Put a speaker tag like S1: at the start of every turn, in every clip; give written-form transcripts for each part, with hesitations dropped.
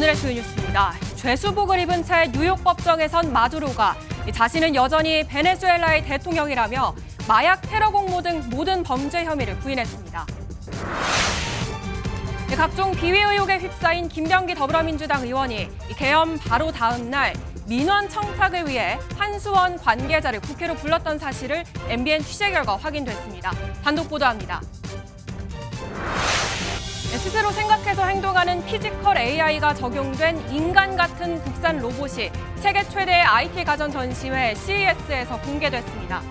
S1: 오늘의 주요 뉴스입니다. 죄수복을 입은 채 뉴욕 법정에선 마두로가 자신은 여전히 베네수엘라의 대통령이라며 마약 테러 공모 등 모든 범죄 혐의를 부인했습니다. 각종 비위 의혹에 휩싸인 김병기 더불어민주당 의원이 개헌 바로 다음 날 민원 청탁을 위해 한수원 관계자를 국회로 불렀던 사실을 MBN 취재 결과 확인됐습니다. 단독 보도합니다. 스스로 생각해서 행동하는 피지컬 AI가 적용된 인간 같은 국산 로봇이 세계 최대의 IT 가전 전시회 CES에서 공개됐습니다.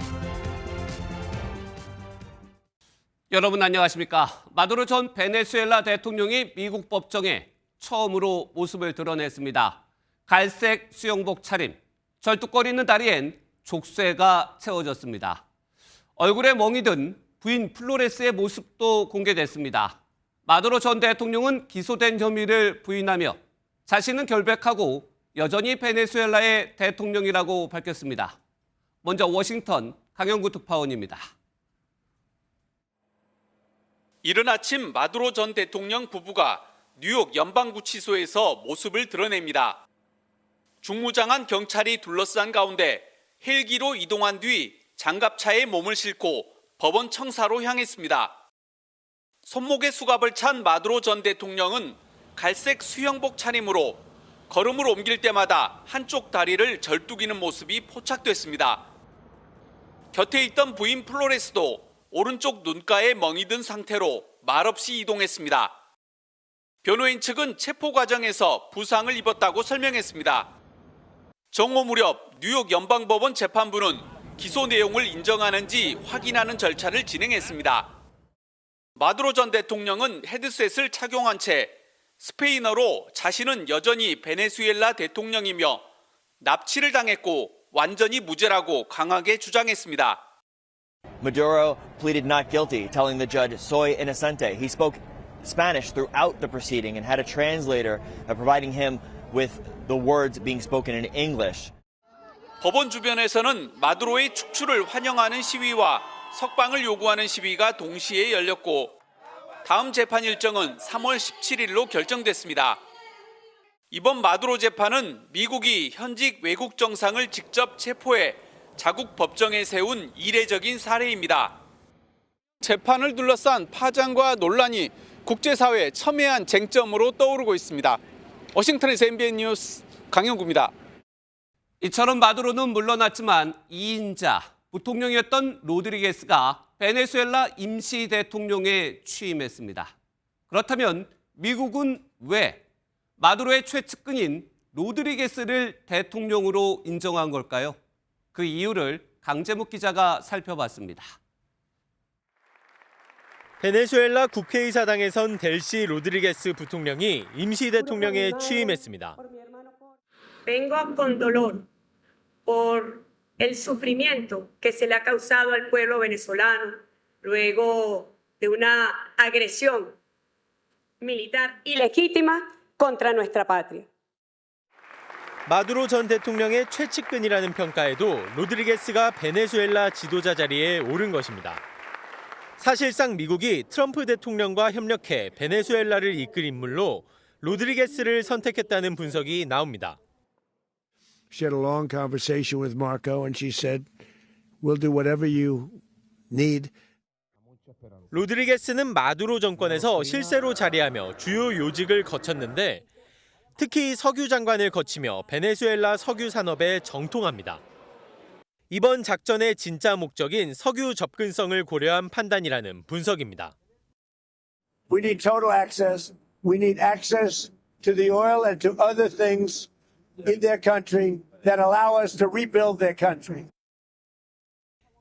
S2: 여러분 안녕하십니까? 마두로 전 베네수엘라 대통령이 미국 법정에 처음으로 모습을 드러냈습니다. 갈색 수영복 차림, 절뚝거리는 다리엔 족쇄가 채워졌습니다. 얼굴에 멍이 든 부인 플로레스의 모습도 공개됐습니다. 마두로 전 대통령은 기소된 혐의를 부인하며 자신은 결백하고 여전히 베네수엘라의 대통령이라고 밝혔습니다. 먼저 워싱턴 강영구 특파원입니다.
S3: 이른 아침 마두로 전 대통령 부부가 뉴욕 연방구치소에서 모습을 드러냅니다. 중무장한 경찰이 둘러싼 가운데 헬기로 이동한 뒤 장갑차에 몸을 싣고 법원 청사로 향했습니다. 손목에 수갑을 찬 마두로 전 대통령은 갈색 수영복 차림으로 걸음을 옮길 때마다 한쪽 다리를 절뚝이는 모습이 포착됐습니다. 곁에 있던 부인 플로레스도 오른쪽 눈가에 멍이 든 상태로 말없이 이동했습니다. 변호인 측은 체포 과정에서 부상을 입었다고 설명했습니다. 정오 무렵 뉴욕 연방법원 재판부는 기소 내용을 인정하는지 확인하는 절차를 진행했습니다. 마두로 전 대통령은 헤드셋을 착용한 채 스페인어로 자신은 여전히 베네수엘라 대통령이며 납치를 당했고 완전히 무죄라고 강하게 주장했습니다.
S4: Maduro pleaded not guilty, telling the judge soy inocente. He spoke Spanish throughout the proceeding and had a translator providing him with the words being spoken in English.
S3: 법원 주변에서는 마두로의 축출을 환영하는 시위와 석방을 요구하는 시위가 동시에 열렸고 다음 재판 일정은 3월 17일로 결정됐습니다. 이번 마두로 재판은 미국이 현직 외국 정상을 직접 체포해 자국 법정에 세운 이례적인 사례입니다. 재판을 둘러싼 파장과 논란이 국제사회의 첨예한 쟁점으로 떠오르고 있습니다. 워싱턴에서 MBN 뉴스 강영구입니다.
S2: 이처럼 마두로는 물러났지만 2인자 부통령이었던 로드리게스가 베네수엘라 임시 대통령에 취임했습니다. 그렇다면 미국은 왜 마두로의 최측근인 로드리게스를 대통령으로 인정한 걸까요? 그 이유를 강재묵 기자가 살펴봤습니다.
S5: 베네수엘라 국회의사당에선 델시 로드리게스 부통령이 임시 대통령에 취임했습니다.
S6: Vengo con dolor por el sufrimiento que se le ha causado al pueblo venezolano luego de una agresión militar ilegítima contra nuestra patria.
S5: 마두로 전 대통령의 최측근이라는 평가에도 로드리게스가 베네수엘라 지도자 자리에 오른 것입니다. 사실상 미국이 트럼프 대통령과 협력해 베네수엘라를 이끌 인물로 로드리게스를 선택했다는 분석이 나옵니다.
S7: She had a long conversation with Marco and she said, "We'll do whatever you need."
S5: 로드리게스는 마두로 정권에서 실세로 자리하며 주요 요직을 거쳤는데 특히 석유 장관을 거치며 베네수엘라 석유 산업에 정통합니다. 이번 작전의 진짜 목적인 석유 접근성을 고려한 판단이라는 분석입니다.
S7: We need total access. We need access to the oil and to other things in their country that allow us to rebuild their country.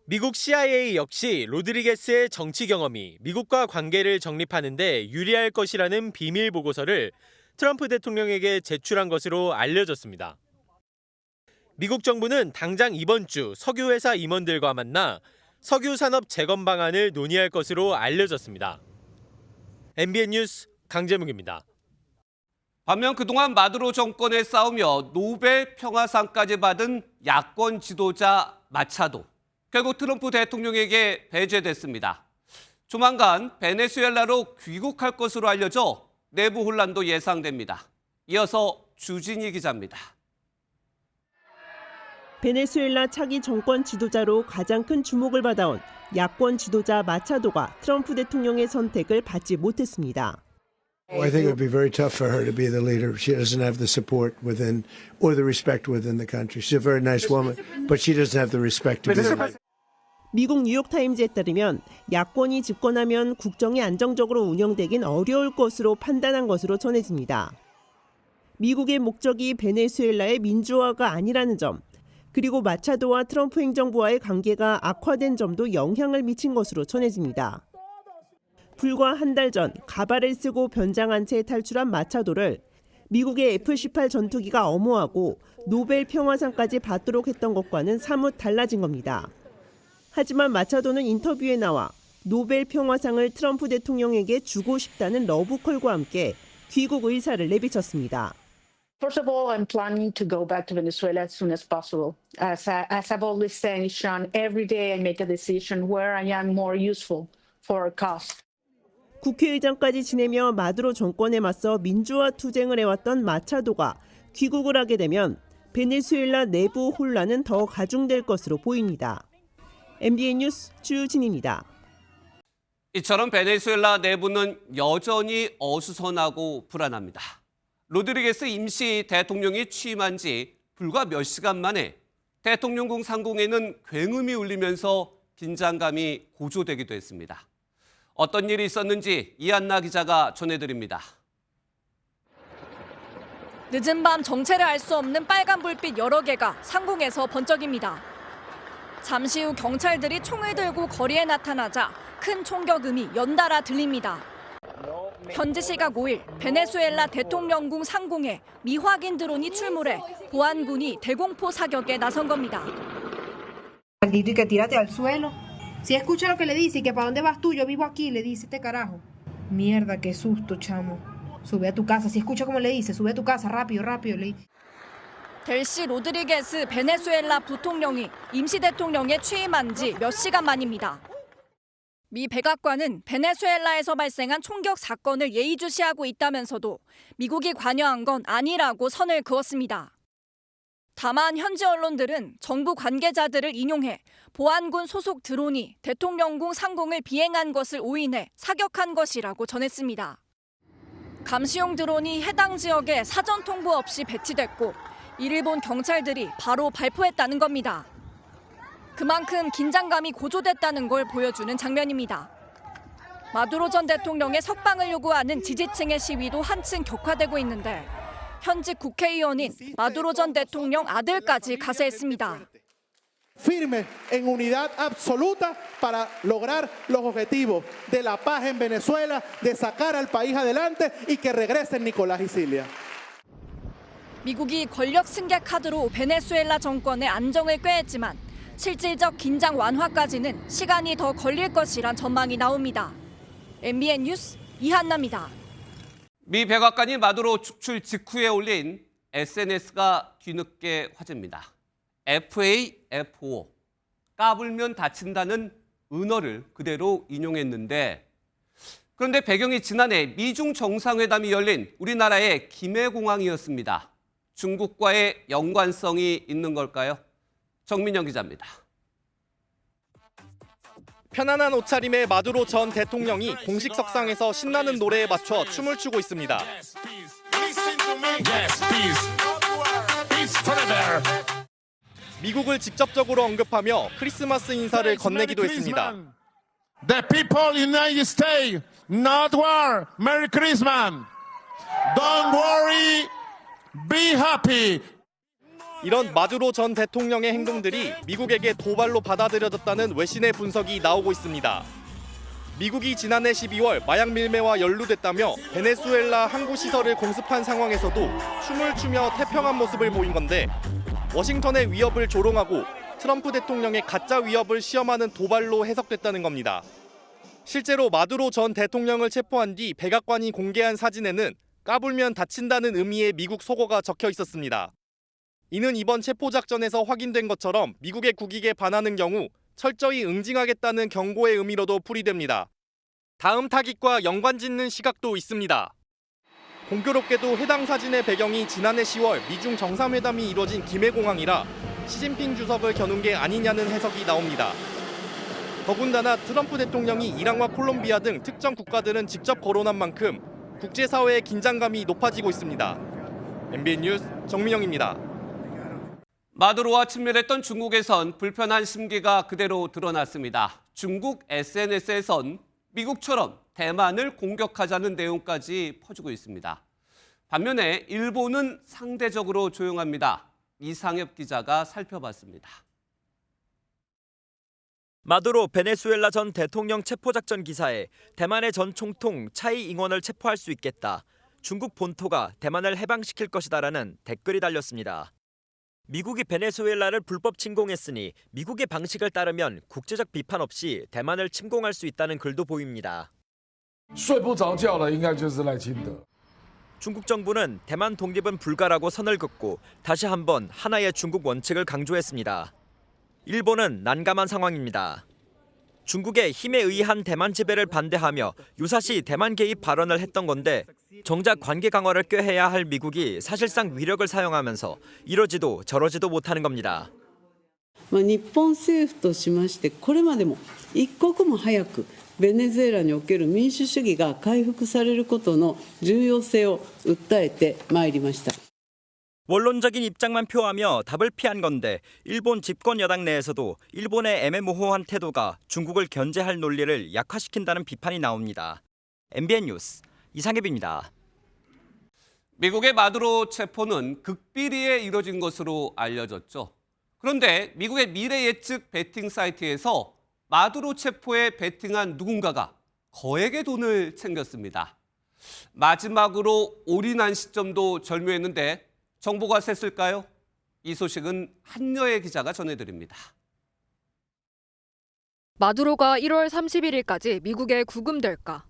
S5: 미국 CIA 역시 로드리게스의 정치 경험이 미국과 관계를 정립하는 데 유리할 것이라는 비밀 보고서를 트럼프 대통령에게 제출한 것으로 알려졌습니다. 미국 정부는 당장 이번 주 석유회사 임원들과 만나 석유 산업 재건 방안을 논의할 것으로 알려졌습니다. MBN 뉴스 강재묵입니다.
S2: 반면 그동안 마두로 정권에 싸우며 노벨 평화상까지 받은 야권 지도자 마차도 결국 트럼프 대통령에게 배제됐습니다. 조만간 베네수엘라로 귀국할 것으로 알려져 내부 혼란도 예상됩니다. 이어서 주진희 기자입니다.
S8: 베네수엘라 차기 정권 지도자로 가장 큰 주목을 받아온 야권 지도자 마차도가 트럼프 대통령의 선택을 받지 못했습니다.
S7: I think it would be very tough for her to be the leader. She doesn't have the support within or the respect within the country. She's a very nice woman, but she doesn't have the respect to be the leader.
S8: 미국 뉴욕타임즈에 따르면 야권이 집권하면 국정이 안정적으로 운영되긴 어려울 것으로 판단한 것으로 전해집니다. 미국의 목적이 베네수엘라의 민주화가 아니라는 점, 그리고 마차도와 트럼프 행정부와의 관계가 악화된 점도 영향을 미친 것으로 전해집니다. 불과 한 달 전 가발을 쓰고 변장한 채 탈출한 마차도를 미국의 F-18 전투기가 엄호하고 노벨 평화상까지 받도록 했던 것과는 사뭇 달라진 겁니다. 하지만 마차도는 인터뷰에 나와 노벨 평화상을 트럼프 대통령에게 주고 싶다는 러브콜과 함께 귀국 의사를 내비쳤습니다.
S9: First of all, I'm planning to go back to Venezuela as soon as possible. As I've always said, Sean, every day I make a decision where I am more useful for our cause.
S8: 국회의장까지 지내며 마두로 정권에 맞서 민주화 투쟁을 해왔던 마차도가 귀국을 하게 되면 베네수엘라 내부 혼란은 더 가중될 것으로 보입니다. MBN 뉴스 주진희입니다.
S2: 이처럼 베네수엘라 내부는 여전히 어수선하고 불안합니다. 로드리게스 임시 대통령이 취임한 지 불과 몇 시간 만에 대통령궁 상공에는 굉음이 울리면서 긴장감이 고조되기도 했습니다. 어떤 일이 있었는지 이한나 기자가 전해드립니다.
S10: 늦은 밤 정체를 알 수 없는 빨간 불빛 여러 개가 상공에서 번쩍입니다. 잠시 후 경찰들이 총을 들고 거리에 나타나자 큰 총격음이 연달아 들립니다. 현지 시각 5일 베네수엘라 대통령궁 상공에 미확인 드론이 출몰해 보안군이 대공포 사격에 나선 겁니다.
S11: Maldito y que tírate al suelo. Si escucha lo que le dice y que para dónde vas tú, yo vivo aquí, le dice este carajo. Mierda, qué susto, chamo. Sube a tu casa. Si escucha como le dice, sube a tu casa, rápido, rápido.
S10: 델시 로드리게스 베네수엘라 부통령이 임시 대통령에 취임한 지 몇 시간 만입니다. 미 백악관은 베네수엘라에서 발생한 총격 사건을 예의주시하고 있다면서도 미국이 관여한 건 아니라고 선을 그었습니다. 다만 현지 언론들은 정부 관계자들을 인용해 보안군 소속 드론이 대통령궁 상공을 비행한 것을 오인해 사격한 것이라고 전했습니다. 감시용 드론이 해당 지역에 사전 통보 없이 배치됐고 이를 본 경찰들이 바로 발포했다는 겁니다. 그만큼 긴장감이 고조됐다는 걸 보여주는 장면입니다. 마두로 전 대통령의 석방을 요구하는 지지층의 시위도 한층 격화되고 있는데 현직 국회의원인 마두로 전 대통령 아들까지 가세했습니다.
S12: Firme en unidad absoluta para lograr los objetivos de la paz en Venezuela, de sacar al país adelante y que regresen Nicolás y Cilia.
S10: 미국이 권력 승계 카드로 베네수엘라 정권의 안정을 꾀했지만 실질적 긴장 완화까지는 시간이 더 걸릴 것이란 전망이 나옵니다. MBN 뉴스 이한나입니다.
S2: 미 백악관이 마두로 축출 직후에 올린 SNS가 뒤늦게 화제입니다. FAFO, 까불면 다친다는 은어를 그대로 인용했는데 그런데 배경이 지난해 미중 정상회담이 열린 우리나라의 김해공항이었습니다. 중국과의 연관성이 있는 걸까요? 정민영 기자입니다.
S5: 편안한 옷차림의 마두로 전 대통령이 공식 석상에서 신나는 노래에 맞춰 춤을 추고 있습니다. 미국을 직접적으로 언급하며 크리스마스 인사를 건네기도 했습니다.
S13: The people in the United States, not war, Merry Christmas. Don't worry, be happy.
S5: 이런 마두로 전 대통령의 행동들이 미국에게 도발로 받아들여졌다는 외신의 분석이 나오고 있습니다. 미국이 지난해 12월 마약 밀매와 연루됐다며 베네수엘라 항구 시설을 공습한 상황에서도 춤을 추며 태평한 모습을 보인 건데 워싱턴의 위협을 조롱하고 트럼프 대통령의 가짜 위협을 시험하는 도발로 해석됐다는 겁니다. 실제로 마두로 전 대통령을 체포한 뒤 백악관이 공개한 사진에는 까불면 다친다는 의미의 미국 속어가 적혀 있었습니다. 이는 이번 체포 작전에서 확인된 것처럼 미국의 국익에 반하는 경우 철저히 응징하겠다는 경고의 의미로도 풀이됩니다. 다음 타깃과 연관짓는 시각도 있습니다. 공교롭게도 해당 사진의 배경이 지난해 10월 미중 정상회담이 이뤄진 김해공항이라 시진핑 주석을 겨눈 게 아니냐는 해석이 나옵니다. 더군다나 트럼프 대통령이 이란과 콜롬비아 등 특정 국가들은 직접 거론한 만큼 국제사회의 긴장감이 높아지고 있습니다. MBN 뉴스 정민영입니다.
S2: 마두로와 친밀했던 중국에선 불편한 심기가 그대로 드러났습니다. 중국 SNS에선 미국처럼 대만을 공격하자는 내용까지 퍼지고 있습니다. 반면에 일본은 상대적으로 조용합니다. 이상엽 기자가 살펴봤습니다.
S14: 마두로 베네수엘라 전 대통령 체포작전 기사에 대만의 전 총통 차이 잉원을 체포할 수 있겠다. 중국 본토가 대만을 해방시킬 것이다라는 댓글이 달렸습니다. 미국이 베네수엘라를 불법 침공했으니 미국의 방식을 따르면 국제적 비판 없이 대만을 침공할 수 있다는 글도 보입니다. 중국 정부는 대만 독립은 불가라고 선을 긋고 다시 한번 하나의 중국 원칙을 강조했습니다. 일본은 난감한 상황입니다. 중국의 힘에 의한 대만 지배를 반대하며 유사시 대만 개입 발언을 했던 건데 정작 관계 강화를 꾀해야 할 미국이 사실상 위력을 사용하면서 이러지도 저러지도 못하는 겁니다.
S15: 日本政府としましてこれまでも一刻も早くベネズエラにおける民主主義が回復されることの重要性を訴えてまいりました。
S14: 원론적인 입장만 표하며 답을 피한 건데 일본 집권 여당 내에서도 일본의 애매모호한 태도가 중국을 견제할 논리를 약화시킨다는 비판이 나옵니다. MBN 뉴스 이상엽입니다.
S2: 미국의 마두로 체포는 극비리에 이뤄진 것으로 알려졌죠. 그런데 미국의 미래 예측 베팅 사이트에서 마두로 체포에 베팅한 누군가가 거액의 돈을 챙겼습니다. 마지막으로 올인한 시점도 절묘했는데 정보가 셌을까요? 이 소식은 한여의 기자가 전해드립니다.
S10: 마두로가 1월 31일까지 미국에 구금될까?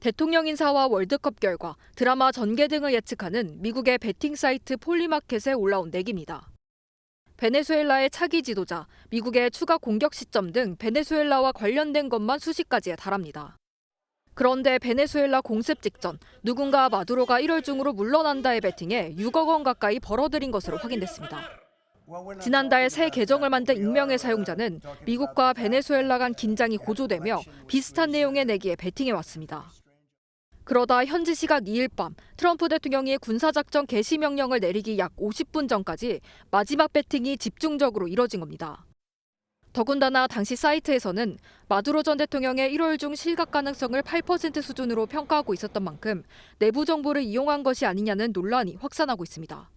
S10: 대통령 인사와 월드컵 결과, 드라마 전개 등을 예측하는 미국의 베팅 사이트 폴리마켓에 올라온 내기입니다. 베네수엘라의 차기 지도자, 미국의 추가 공격 시점 등 베네수엘라와 관련된 것만 수십 가지에 달합니다. 그런데 베네수엘라 공습 직전 누군가 마두로가 1월 중으로 물러난다의 베팅에 6억 원 가까이 벌어들인 것으로 확인됐습니다. 지난달 새 계정을 만든 익명의 사용자는 미국과 베네수엘라 간 긴장이 고조되며 비슷한 내용의 내기에 베팅해왔습니다. 그러다 현지 시각 2일 밤 트럼프 대통령이 군사작전 개시 명령을 내리기 약 50분 전까지 마지막 베팅이 집중적으로 이뤄진 겁니다. 더군다나 당시 사이트에서는 마두로 전 대통령의 1월 중 실각 가능성을 8% 수준으로 평가하고 있었던 만큼 내부 정보를 이용한 것이 아니냐는 논란이 확산하고 있습니다.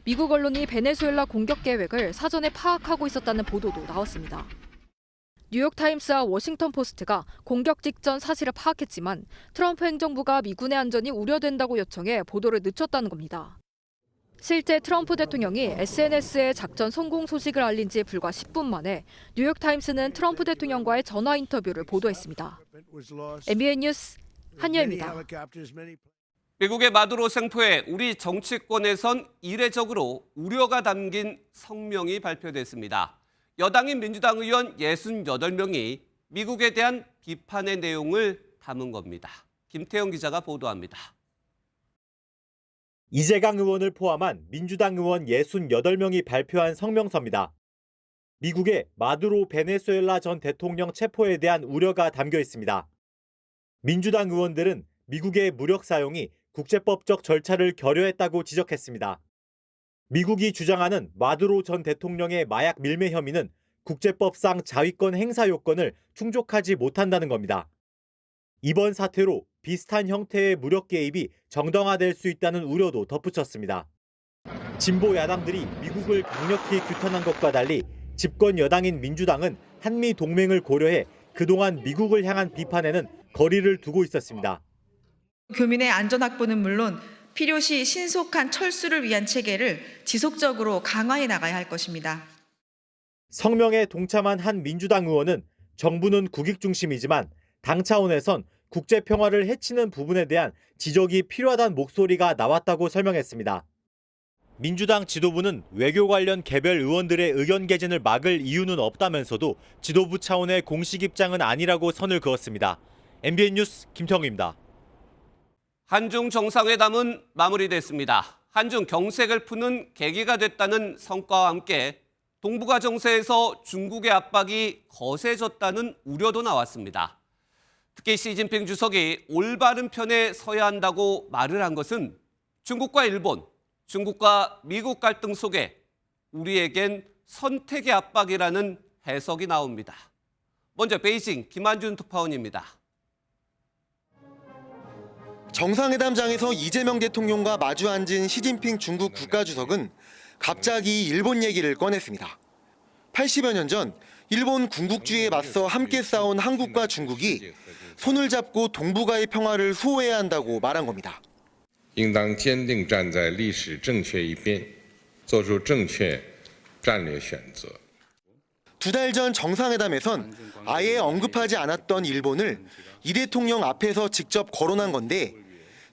S10: 미국 언론이 베네수엘라 공격 계획을 사전에 파악하고 있었다는 보도도 나왔습니다. 뉴욕타임스와 워싱턴 포스트가 공격 직전 사실을 파악했지만 트럼프 행정부가 미군의 안전이 우려된다고 요청해 보도를 늦췄다는 겁니다. 실제 트럼프 대통령이 SNS에 작전 성공 소식을 알린 지 불과 10분 만에 뉴욕타임스는 트럼프 대통령과의 전화 인터뷰를 보도했습니다. MBN 뉴스 한여입니다.
S2: 미국의 마두로 생포에 우리 정치권에선 이례적으로 우려가 담긴 성명이 발표됐습니다. 여당인 민주당 의원 68명이 미국에 대한 비판의 내용을 담은 겁니다. 김태형 기자가 보도합니다.
S16: 이재강 의원을 포함한 민주당 의원 68명이 발표한 성명서입니다. 미국의 마두로 베네수엘라 전 대통령 체포에 대한 우려가 담겨 있습니다. 민주당 의원들은 미국의 무력 사용이 국제법적 절차를 결여했다고 지적했습니다. 미국이 주장하는 마두로 전 대통령의 마약 밀매 혐의는 국제법상 자위권 행사 요건을 충족하지 못한다는 겁니다. 이번 사태로 비슷한 형태의 무력 개입이 정당화될 수 있다는 우려도 덧붙였습니다. 진보 야당들이 미국을 강력히 규탄한 것과 달리 집권 여당인 민주당은 한미 동맹을 고려해 그동안 미국을 향한 비판에는 거리를 두고 있었습니다.
S17: 교민의 안전 확보는 물론 필요시 신속한 철수를 위한 체계를 지속적으로 강화해 나가야 할 것입니다.
S16: 성명에 동참한 한 민주당 의원은 정부는 국익 중심이지만 당 차원에선 국제 평화를 해치는 부분에 대한 지적이 필요하다는 목소리가 나왔다고 설명했습니다. 민주당 지도부는 외교 관련 개별 의원들의 의견 개진을 막을 이유는 없다면서도 지도부 차원의 공식 입장은 아니라고 선을 그었습니다. MBN 뉴스 김태형입니다.
S2: 한중 정상회담은 마무리됐습니다. 한중 경색을 푸는 계기가 됐다는 성과와 함께 동북아 정세에서 중국의 압박이 거세졌다는 우려도 나왔습니다. 특히 시진핑 주석이 올바른 편에 서야 한다고 말을 한 것은 중국과 일본, 중국과 미국 갈등 속에 우리에겐 선택의 압박이라는 해석이 나옵니다. 먼저 베이징 김한준 특파원입니다.
S18: 정상회담장에서 이재명 대통령과 마주 앉은 시진핑 중국 국가주석은 갑자기 일본 얘기를 꺼냈습니다. 80여 년 전 일본 군국주의에 맞서 함께 싸운 한국과 중국이 손을 잡고 동북아의 평화를 수호해야 한다고 말한 겁니다.
S19: 应当坚定站在历史正确一边，做出正确战略选择。
S18: 두 달 전 정상회담에선 아예 언급하지 않았던 일본을 이 대통령 앞에서 직접 거론한 건데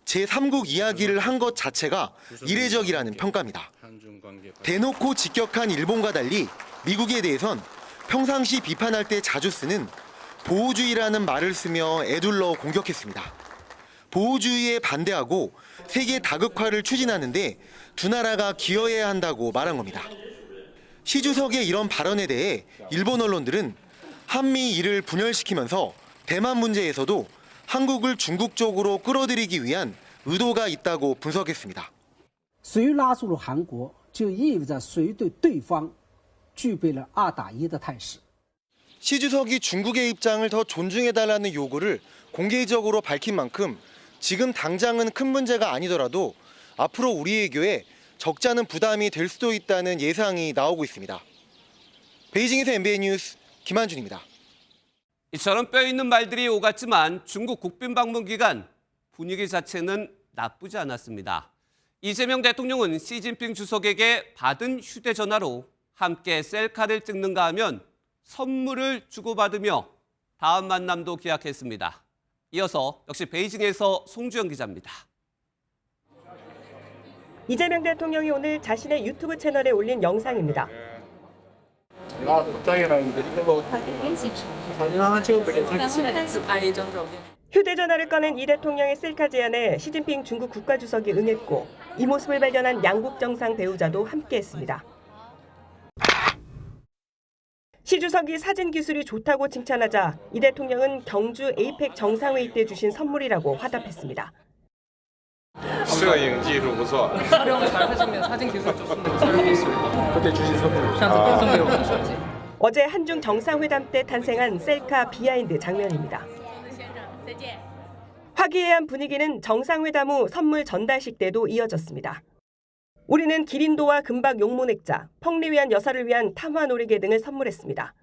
S18: 제3국 이야기를 한 것 자체가 이례적이라는 평가입니다. 대놓고 직격한 일본과 달리 미국에 대해선 평상시 비판할 때 자주 쓰는 보호주의라는 말을 쓰며 애둘러 공격했습니다. 보호주의에 반대하고 세계 다극화를 추진하는데 두 나라가 기여해야 한다고 말한 겁니다. 시 주석의 이런 발언에 대해 일본 언론들은 한미 일을 분열시키면서 대만 문제에서도 한국을 중국 쪽으로 끌어들이기 위한 의도가 있다고 분석했습니다.
S20: 谁拉住了韩国，就意味着谁对对方具备了2打1的态势。
S18: 시 주석이 중국의 입장을 더 존중해달라는 요구를 공개적으로 밝힌 만큼 지금 당장은 큰 문제가 아니더라도 앞으로 우리 외교에 적잖은 부담이 될 수도 있다는 예상이 나오고 있습니다. 베이징에서 MBN 뉴스 김한준입니다.
S2: 이처럼 뼈 있는 말들이 오갔지만 중국 국빈 방문 기간 분위기 자체는 나쁘지 않았습니다. 이재명 대통령은 시진핑 주석에게 받은 휴대전화로 함께 셀카를 찍는가 하면 선물을 주고받으며 다음 만남도 기약했습니다. 이어서 역시 베이징에서 송주영 기자입니다.
S21: 이재명 대통령이 오늘 자신의 유튜브 채널에 올린 영상입니다. 휴대전화를 꺼낸 이 대통령의 셀카 제안에 시진핑 중국 국가주석이 응했고 이 모습을 발견한 양국 정상 배우자도 함께했습니다. 시 주석이 사진 기술이 좋다고 칭찬하자 이 대통령은 경주 에이펙 정상회의 때 주신 선물이라고 화답했습니다.
S19: 摄影技术不错.
S22: 촬영 잘 하시면 사진 기술 좋습니다. 촬영 기술. 그때 주신 선물.
S21: 어제 한중 정상회담 때 탄생한 셀카 비하인드 장면입니다. 화기애애한 분위기는 정상회담 후 선물 전달식 때도 이어졌습니다. 우리는 기린도와 금박 용모넥자, 펑리 위한 여사를 위한 탐화 놀이개 등을 선물했습니다.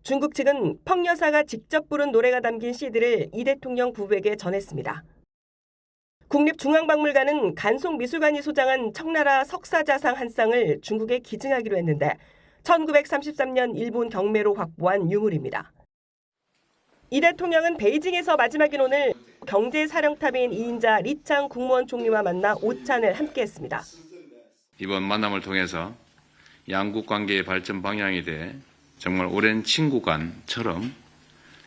S21: 중국 측은 펑 여사가 직접 부른 노래가 담긴 CD를 이 대통령 부부에게 전했습니다. 국립중앙박물관은 간송미술관이 소장한 청나라 석사자상 한 쌍을 중국에 기증하기로 했는데 1933년 일본 경매로 확보한 유물입니다. 이 대통령은 베이징에서 마지막인 오늘 경제사령탑인 2인자 리창 국무원 총리와 만나 오찬을 함께했습니다.
S23: 이번 만남을 통해서 양국 관계의 발전 방향에 대해 정말 오랜 친구 간처럼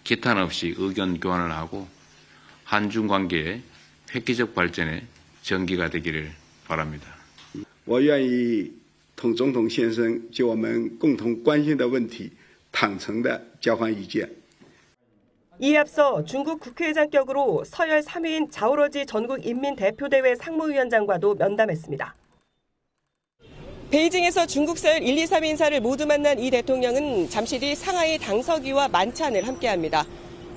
S23: 기탄 없이 의견 교환을 하고 한중 관계의 획기적 발전에 전기가 되기를 바랍니다.
S24: 我愿意同总统先生就我们共同关心的问题坦诚地交换意见。
S21: 이에 앞서 중국 국회의장격으로 서열 3위인 자오러지 전국인민대표대회 상무위원장과도 면담했습니다. 베이징에서 중국 서열 1, 2, 3위 인사를 모두 만난 이 대통령은 잠시 뒤 상하이 당서기와 만찬을 함께합니다.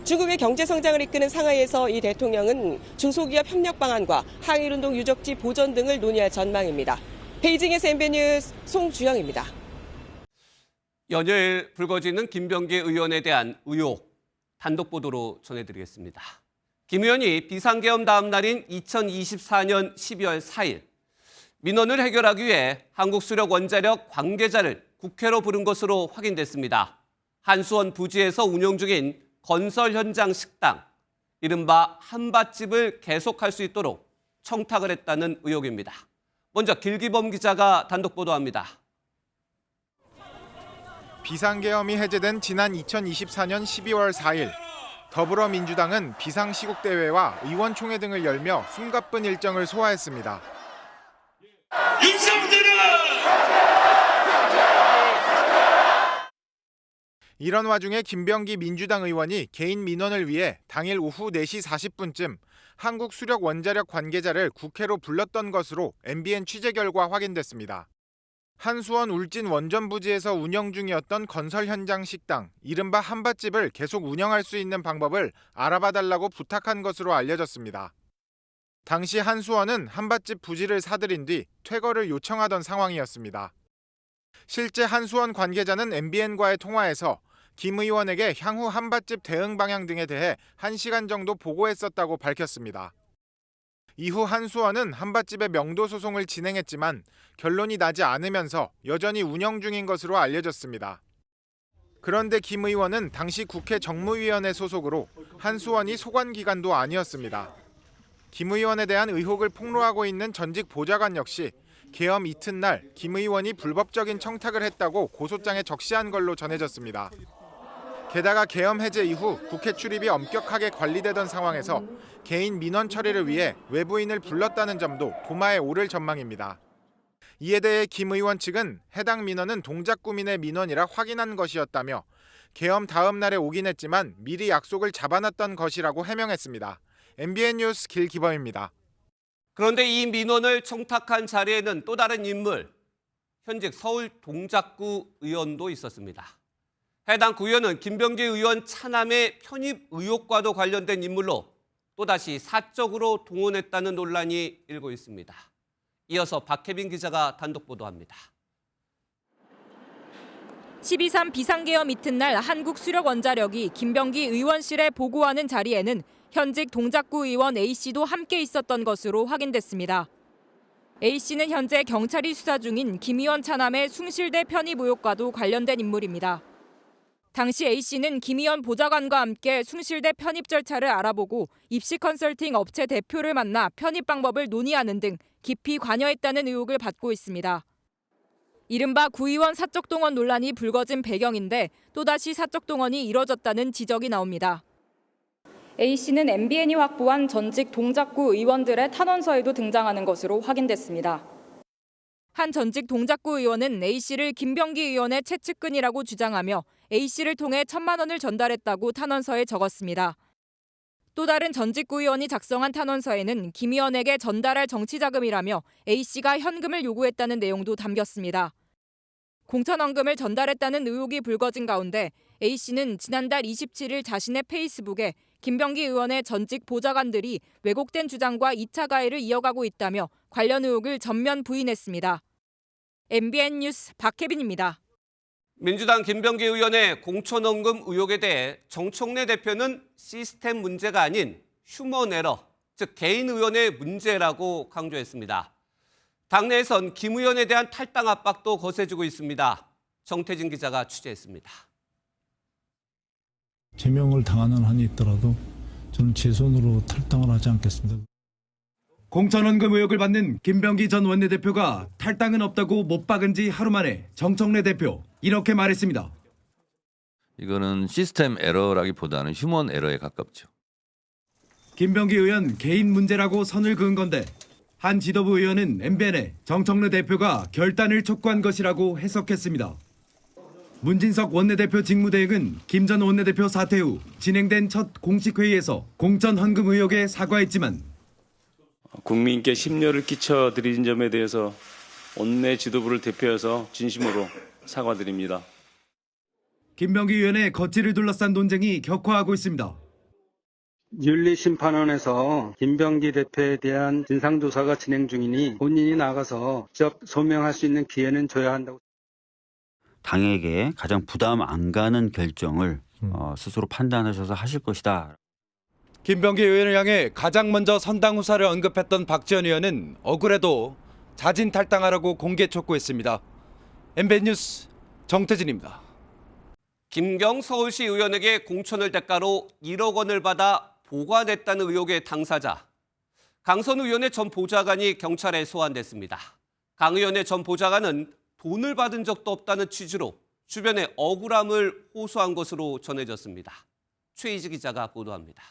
S21: 중국의 경제 성장을 이끄는 상하이에서 이 대통령은 중소기업 협력 방안과 항일운동 유적지 보존 등을 논의할 전망입니다. 베이징에서 MBN 뉴스 송주영입니다.
S2: 연일 불거지는 김병기 의원에 대한 의혹 단독 보도로 전해드리겠습니다. 김 의원이 비상계엄 다음 날인 2024년 12월 4일 민원을 해결하기 위해 한국수력원자력 관계자를 국회로 부른 것으로 확인됐습니다. 한수원 부지에서 운영 중인 건설 현장 식당, 이른바 한밭집을 계속할 수 있도록 청탁을 했다는 의혹입니다. 먼저 길기범 기자가 단독 보도합니다.
S25: 비상계엄이 해제된 지난 2024년 12월 4일
S1: 더불어민주당은 비상시국대회와 의원총회 등을 열며 숨가쁜 일정을 소화했습니다. 이런 와중에 김병기 민주당 의원이 개인 민원을 위해 당일 오후 4시 40분쯤 한국수력원자력 관계자를 국회로 불렀던 것으로 MBN 취재 결과 확인됐습니다. 한수원 울진 원전부지에서 운영 중이었던 건설 현장 식당, 이른바 한밭집을 계속 운영할 수 있는 방법을 알아봐달라고 부탁한 것으로 알려졌습니다. 당시 한수원은 한밭집 부지를 사들인 뒤 퇴거를 요청하던 상황이었습니다. 실제 한수원 관계자는 MBN과의 통화에서 김 의원에게 향후 한밭집 대응 방향 등에 대해 1시간 정도 보고했었다고 밝혔습니다. 이후 한수원은 한밭집의 명도 소송을 진행했지만 결론이 나지 않으면서 여전히 운영 중인 것으로 알려졌습니다. 그런데 김 의원은 당시 국회 정무위원회 소속으로 한수원이 소관 기관도 아니었습니다. 김 의원에 대한 의혹을 폭로하고 있는 전직 보좌관 역시 계엄 이튿날 김 의원이 불법적인 청탁을 했다고 고소장에 적시한 걸로 전해졌습니다. 게다가 계엄 해제 이후 국회 출입이 엄격하게 관리되던 상황에서 개인 민원 처리를 위해 외부인을 불렀다는 점도 도마에 오를 전망입니다. 이에 대해 김 의원 측은 해당 민원은 동작구민의 민원이라 확인한 것이었다며 계엄 다음 날에 오긴 했지만 미리 약속을 잡아놨던 것이라고 해명했습니다. MBN 뉴스 길기범입니다.
S2: 그런데 이 민원을 청탁한 자리에는 또 다른 인물, 현직 서울 동작구 의원도 있었습니다. 해당 구의원은 김병기 의원 차남의 편입 의혹과도 관련된 인물로 또다시 사적으로 동원했다는 논란이 일고 있습니다. 이어서 박혜빈 기자가 단독 보도합니다.
S3: 12.3 비상계엄 이튿날 한국수력원자력이 김병기 의원실에 보고하는 자리에는 현직 동작구 의원 A씨도 함께 있었던 것으로 확인됐습니다. A씨는 현재 경찰이 수사 중인 김 의원 차남의 숭실대 편입 의혹과도 관련된 인물입니다. 당시 A씨는 김 의원 보좌관과 함께 숭실대 편입 절차를 알아보고 입시 컨설팅 업체 대표를 만나 편입 방법을 논의하는 등 깊이 관여했다는 의혹을 받고 있습니다. 이른바 구의원 사적 동원 논란이 불거진 배경인데 또다시 사적 동원이 이뤄졌다는 지적이 나옵니다. A씨는 MBN이 확보한 전직 동작구 의원들의 탄원서에도 등장하는 것으로 확인됐습니다. 한 전직 동작구 의원은 A씨를 김병기 의원의 최측근이라고 주장하며 A씨를 통해 1,000만 원을 전달했다고 탄원서에 적었습니다. 또 다른 전직 구의원이 작성한 탄원서에는 김 의원에게 전달할 정치자금이라며 A씨가 현금을 요구했다는 내용도 담겼습니다. 공천원금을 전달했다는 의혹이 불거진 가운데 A씨는 지난달 27일 자신의 페이스북에 김병기 의원의 전직 보좌관들이 왜곡된 주장과 2차 가해를 이어가고 있다며 관련 의혹을 전면 부인했습니다. MBN 뉴스 박혜빈입니다.
S2: 민주당 김병기 의원의 공천원금 의혹에 대해 정청래 대표는 시스템 문제가 아닌 휴먼 에러, 즉 개인 의원의 문제라고 강조했습니다. 당내에선 김 의원에 대한 탈당 압박도 거세지고 있습니다. 정태진 기자가 취재했습니다.
S4: 제명을 당하는 한이 있더라도 저는 제 손으로 탈당을 하지 않겠습니다.
S6: 공천원금 의혹을 받는 김병기 전 원내대표가 탈당은 없다고 못 박은 지 하루 만에 정청래 대표 이렇게 말했습니다.
S25: 이거는 시스템 에러라기보다는 휴먼 에러에 가깝죠.
S6: 김병기 의원 개인 문제라고 선을 그은 건데 한 지도부 의원은 MBN에 정청래 대표가 결단을 촉구한 것이라고 해석했습니다. 문진석 원내대표 직무대행은 김 전 원내대표 사퇴 후 진행된 첫 공식 회의에서 공천 헌금 의혹에 사과했지만
S26: 국민께 심려를 끼쳐드린 점에 대해서 원내 지도부를 대표해서 진심으로 사과드립니다.
S6: 김병기 의원의 거취를 둘러싼 논쟁이 격화하고 있습니다.
S27: 윤리심판원에서 김병기 대표에 대한 진상조사가 진행 중이니 본인이 나가서 직접 소명할 수 있는 기회는 줘야 한다고.
S28: 당에게 가장 부담 안 가는 결정을 스스로 판단하셔서 하실 것이다.
S6: 김병기 의원을 향해 가장 먼저 선당 후사를 언급했던 박지원 의원은 억울해도 자진 탈당하라고 공개 촉구했습니다. MBN 뉴스 정태진입니다.
S2: 김경 서울시 의원에게 공천을 대가로 1억 원을 받아 보관했다는 의혹의 당사자. 강선 의원의 전 보좌관이 경찰에 소환됐습니다. 강 의원의 전 보좌관은 돈을 받은 적도 없다는 취지로 주변에 억울함을 호소한 것으로 전해졌습니다. 최희지 기자가 보도합니다.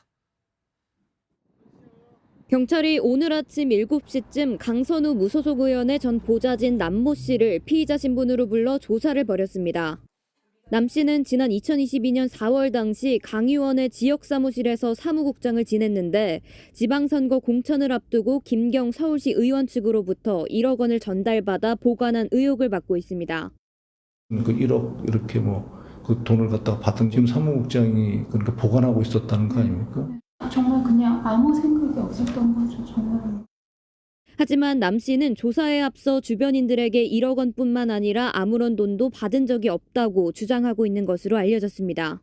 S5: 경찰이 오늘 아침 7시쯤 강선우 무소속 의원의 전 보좌진 남모 씨를 피의자 신분으로 불러 조사를 벌였습니다. 남 씨는 지난 2022년 4월 당시 강 의원의 지역 사무실에서 사무국장을 지냈는데 지방선거 공천을 앞두고 김경 서울시 의원 측으로부터 1억 원을 전달받아 보관한 의혹을 받고 있습니다.
S4: 그 1억 이렇게 그 돈을 갖다가 받은 지금 사무국장이 그렇게 보관하고 있었다는 거 아닙니까?
S7: 정말 그냥 아무 생각이 없었던 거죠, 정말.
S5: 하지만 남 씨는 조사에 앞서 주변인들에게 1억 원뿐만 아니라 아무런 돈도 받은 적이 없다고 주장하고 있는 것으로 알려졌습니다.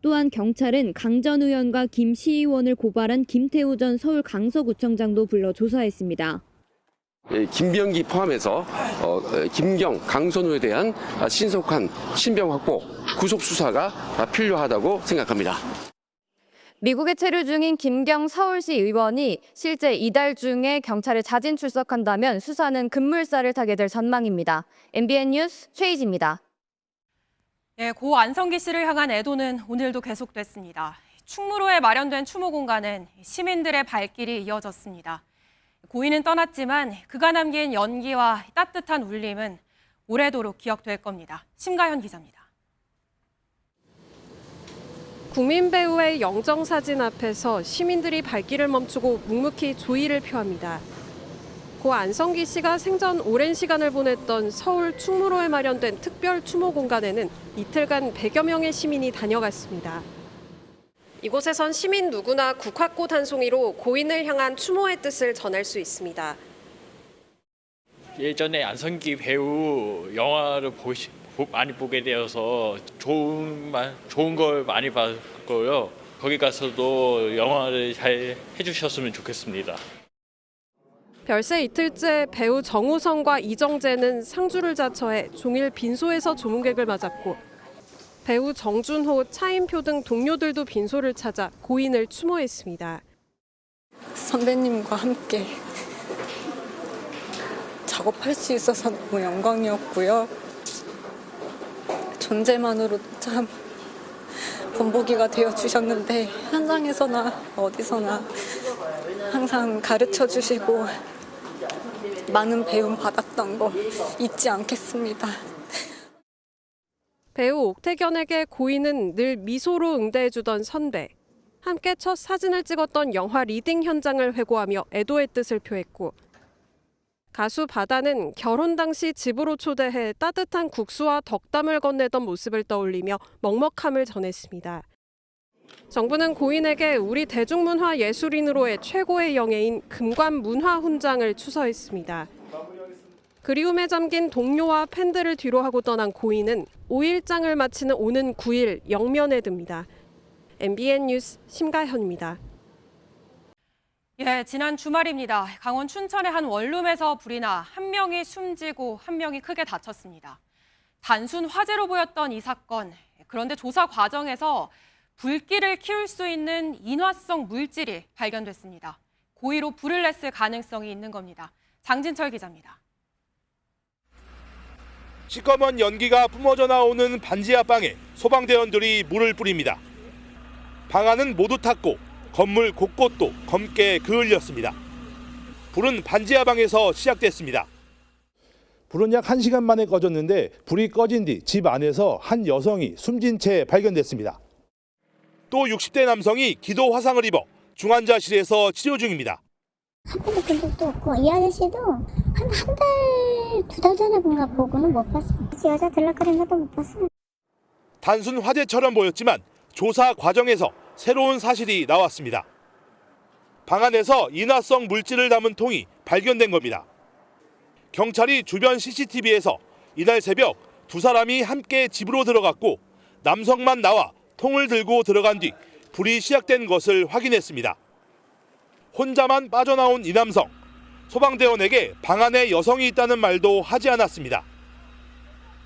S5: 또한 경찰은 강 전 의원과 김 시의원을 고발한 김태우 전 서울 강서구청장도 불러 조사했습니다.
S8: 김병기 포함해서 김경, 강선우에 대한 신속한 신병 확보, 구속 수사가 필요하다고 생각합니다.
S9: 미국에 체류 중인 김경 서울시 의원이 실제 이달 중에 경찰에 자진 출석한다면 수사는 급물살을 타게 될 전망입니다. MBN 뉴스 최희지입니다.
S11: 고 안성기 씨를 향한 애도는 오늘도 계속됐습니다. 충무로에 마련된 추모 공간은 시민들의 발길이 이어졌습니다. 고인은 떠났지만 그가 남긴 연기와 따뜻한 울림은 오래도록 기억될 겁니다. 심가현 기자입니다.
S12: 국민 배우의 영정사진 앞에서 시민들이 발길을 멈추고 묵묵히 조의를 표합니다. 고 안성기 씨가 생전 오랜 시간을 보냈던 서울 충무로에 마련된 특별 추모 공간에는 이틀간 100여 명의 시민이 다녀갔습니다. 이곳에선 시민 누구나 국화꽃 한 송이로 고인을 향한 추모의 뜻을 전할 수 있습니다.
S13: 예전에 안성기 배우 영화를 많이 보게 되어서 좋은 걸 많이 봤고요. 거기 가서도 영화를 잘 해주셨으면 좋겠습니다.
S12: 별세 이틀째 배우 정우성과 이정재는 상주를 자처해 종일 빈소에서 조문객을 맞았고 배우 정준호, 차인표 등 동료들도 빈소를 찾아 고인을 추모했습니다.
S15: 선배님과 함께 작업할 수 있어서 너무 영광이었고요. 존재만으로도 참 본보기가 되어주셨는데 현장에서나 어디서나 항상 가르쳐주시고 많은 배움 받았던 거 잊지 않겠습니다.
S12: 배우 옥태견에게 고인은 늘 미소로 응대해주던 선배. 함께 첫 사진을 찍었던 영화 리딩 현장을 회고하며 애도의 뜻을 표했고 가수 바다는 결혼 당시 집으로 초대해 따뜻한 국수와 덕담을 건네던 모습을 떠올리며 먹먹함을 전했습니다. 정부는 고인에게 우리 대중문화 예술인으로의 최고의 영예인 금관 문화훈장을 추서했습니다. 그리움에 잠긴 동료와 팬들을 뒤로하고 떠난 고인은 5일장을 마치는 오는 9일 영면에 듭니다. MBN 뉴스 심가현입니다.
S11: 지난 주말입니다. 강원 춘천의 한 원룸에서 불이 나 한 명이 숨지고 한 명이 크게 다쳤습니다. 단순 화재로 보였던 이 사건. 그런데 조사 과정에서 불길을 키울 수 있는 인화성 물질이 발견됐습니다. 고의로 불을 냈을 가능성이 있는 겁니다. 장진철 기자입니다.
S29: 시꺼먼 연기가 뿜어져 나오는 반지하 방에 소방대원들이 물을 뿌립니다. 방 안은 모두 탔고 건물 곳곳도 검게 그을렸습니다. 불은 반지하 방에서 시작됐습니다.
S30: 불은 약 1시간 만에 꺼졌는데 불이 꺼진 뒤 집 안에서 한 여성이 숨진 채 발견됐습니다.
S29: 또 60대 남성이 기도 화상을 입어 중환자실에서 치료 중입니다.
S31: 한 번도 본 적도 없고 이 아저씨도 한 달, 2달 전에 뭔가 보고는 못 봤어요. 여자 들락거리는 것도 못 봤어요.
S29: 단순 화재처럼 보였지만 조사 과정에서 새로운 사실이 나왔습니다. 방 안에서 인화성 물질을 담은 통이 발견된 겁니다. 경찰이 주변 CCTV에서 이날 새벽 두 사람이 함께 집으로 들어갔고 남성만 나와 통을 들고 들어간 뒤 불이 시작된 것을 확인했습니다. 혼자만 빠져나온 이 남성, 소방대원에게 방 안에 여성이 있다는 말도 하지 않았습니다.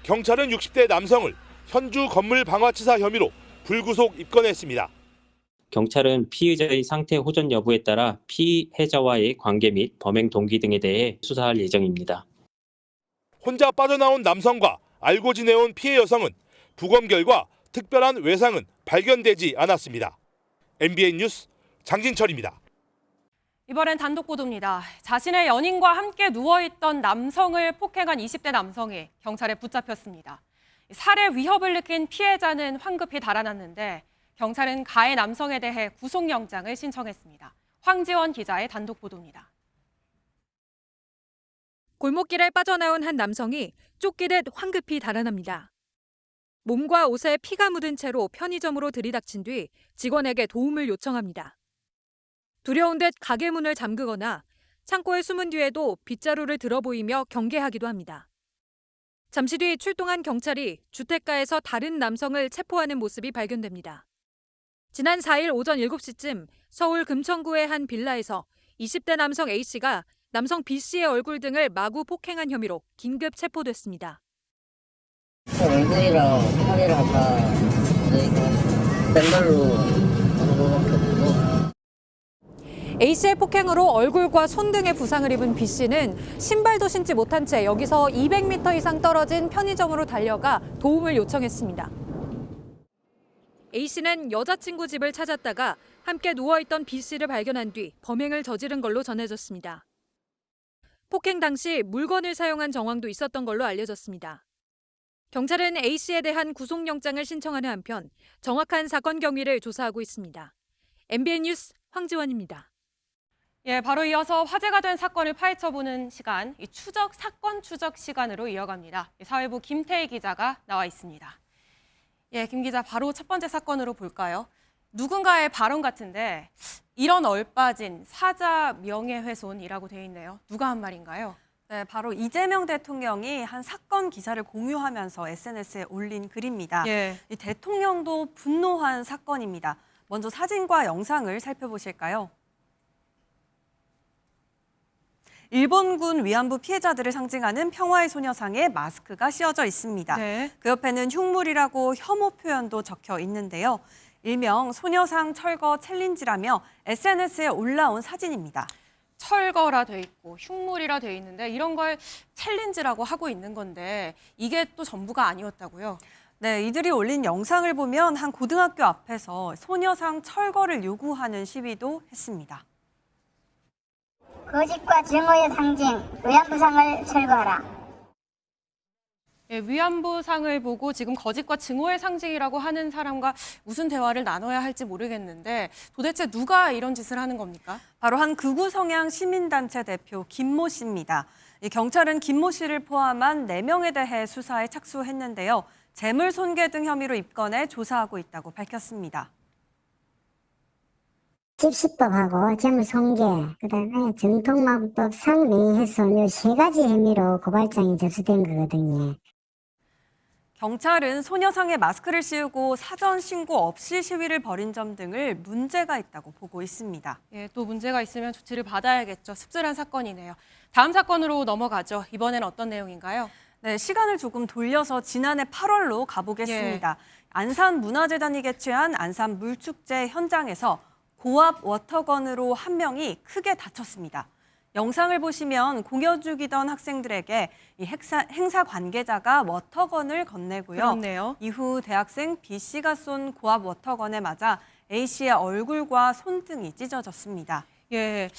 S29: 경찰은 60대 남성을 현주 건물 방화치사 혐의로 불구속 입건했습니다.
S32: 경찰은 피의자의 상태 호전 여부에 따라 피해자와의 관계 및 범행 동기 등에 대해 수사할 예정입니다.
S29: 혼자 빠져나온 남성과 알고 지내온 피해 여성은 부검 결과 특별한 외상은 발견되지 않았습니다. MBN 뉴스 장진철입니다.
S11: 이번엔 단독 보도입니다. 자신의 연인과 함께 누워있던 남성을 폭행한 20대 남성이 경찰에 붙잡혔습니다. 살해 위협을 느낀 피해자는 황급히 달아났는데 경찰은 가해 남성에 대해 구속영장을 신청했습니다. 황지원 기자의 단독 보도입니다.
S3: 골목길에 빠져나온 한 남성이 쫓기듯 황급히 달아납니다. 몸과 옷에 피가 묻은 채로 편의점으로 들이닥친 뒤 직원에게 도움을 요청합니다. 두려운 듯 가게 문을 잠그거나 창고에 숨은 뒤에도 빗자루를 들어보이며 경계하기도 합니다. 잠시 뒤 출동한 경찰이 주택가에서 다른 남성을 체포하는 모습이 발견됩니다. 지난 4일 오전 7시쯤 서울 금천구의 한 빌라에서 20대 남성 A씨가 남성 B씨의 얼굴 등을 마구 폭행한 혐의로 긴급 체포됐습니다.
S1: 얼굴이랑 팔이랑 다 맨발로 하는 것밖에 없고.
S3: A씨의 폭행으로 얼굴과 손 등의 부상을 입은 B씨는 신발도 신지 못한 채 여기서 200m 이상 떨어진 편의점으로 달려가 도움을 요청했습니다. A씨는 여자친구 집을 찾았다가 함께 누워있던 B씨를 발견한 뒤 범행을 저지른 걸로 전해졌습니다. 폭행 당시 물건을 사용한 정황도 있었던 걸로 알려졌습니다. 경찰은 A씨에 대한 구속영장을 신청하는 한편 정확한 사건 경위를 조사하고 있습니다. MBN 뉴스 황지원입니다.
S11: 예, 바로 이어서 화제가 된 사건을 파헤쳐보는 시간, 사건 추적 시간으로 이어갑니다. 사회부 김태희 기자가 나와 있습니다. 예, 김 기자, 바로 첫 번째 사건으로 볼까요? 누군가의 발언 같은데 이런 얼빠진 사자 명예훼손이라고 되어 있네요. 누가 한 말인가요?
S10: 네, 바로 이재명 대통령이 한 사건 기사를 공유하면서 SNS에 올린 글입니다.
S11: 예.
S10: 이 대통령도 분노한 사건입니다. 먼저 사진과 영상을 살펴보실까요? 일본군 위안부 피해자들을 상징하는 평화의 소녀상에 마스크가 씌워져 있습니다.
S11: 네.
S10: 그 옆에는 흉물이라고 혐오 표현도 적혀 있는데요. 일명 소녀상 철거 챌린지라며 SNS에 올라온 사진입니다.
S11: 철거라 돼 있고 흉물이라 돼 있는데 이런 걸 챌린지라고 하고 있는 건데 이게 또 전부가 아니었다고요?
S10: 네, 이들이 올린 영상을 보면 한 고등학교 앞에서 소녀상 철거를 요구하는 시위도 했습니다.
S31: 거짓과 증오의 상징 위안부상을 철거하라.
S11: 예, 위안부상을 보고 지금 거짓과 증오의 상징이라고 하는 사람과 무슨 대화를 나눠야 할지 모르겠는데 도대체 누가 이런 짓을 하는 겁니까?
S10: 바로 한 극우 성향 시민단체 대표 김모 씨입니다. 경찰은 김모 씨를 포함한 4명에 대해 수사에 착수했는데요. 재물 손괴 등 혐의로 입건해 조사하고 있다고 밝혔습니다.
S31: 집시법하고 재물손괴, 그다음에 정통마법법 상명예훼손 이 3가지 혐의로 고발장이 접수된 거거든요.
S10: 경찰은 소녀상에 마스크를 씌우고 사전 신고 없이 시위를 벌인 점 등을 문제가 있다고 보고 있습니다.
S11: 예, 또 문제가 있으면 조치를 받아야겠죠. 씁쓸한 사건이네요. 다음 사건으로 넘어가죠. 이번엔 어떤 내용인가요?
S10: 네, 시간을 조금 돌려서 지난해 8월로 가보겠습니다. 안산문화재단이 개최한 안산 물축제 현장에서 고압 워터건으로 한 명이 크게 다쳤습니다. 영상을 보시면 공연 중이던 학생들에게 이 행사 관계자가 워터건을 건네고요.
S11: 그렇네요.
S10: 이후 대학생 B씨가 쏜 고압 워터건에 맞아 A씨의 얼굴과 손등이 찢어졌습니다.
S11: 예,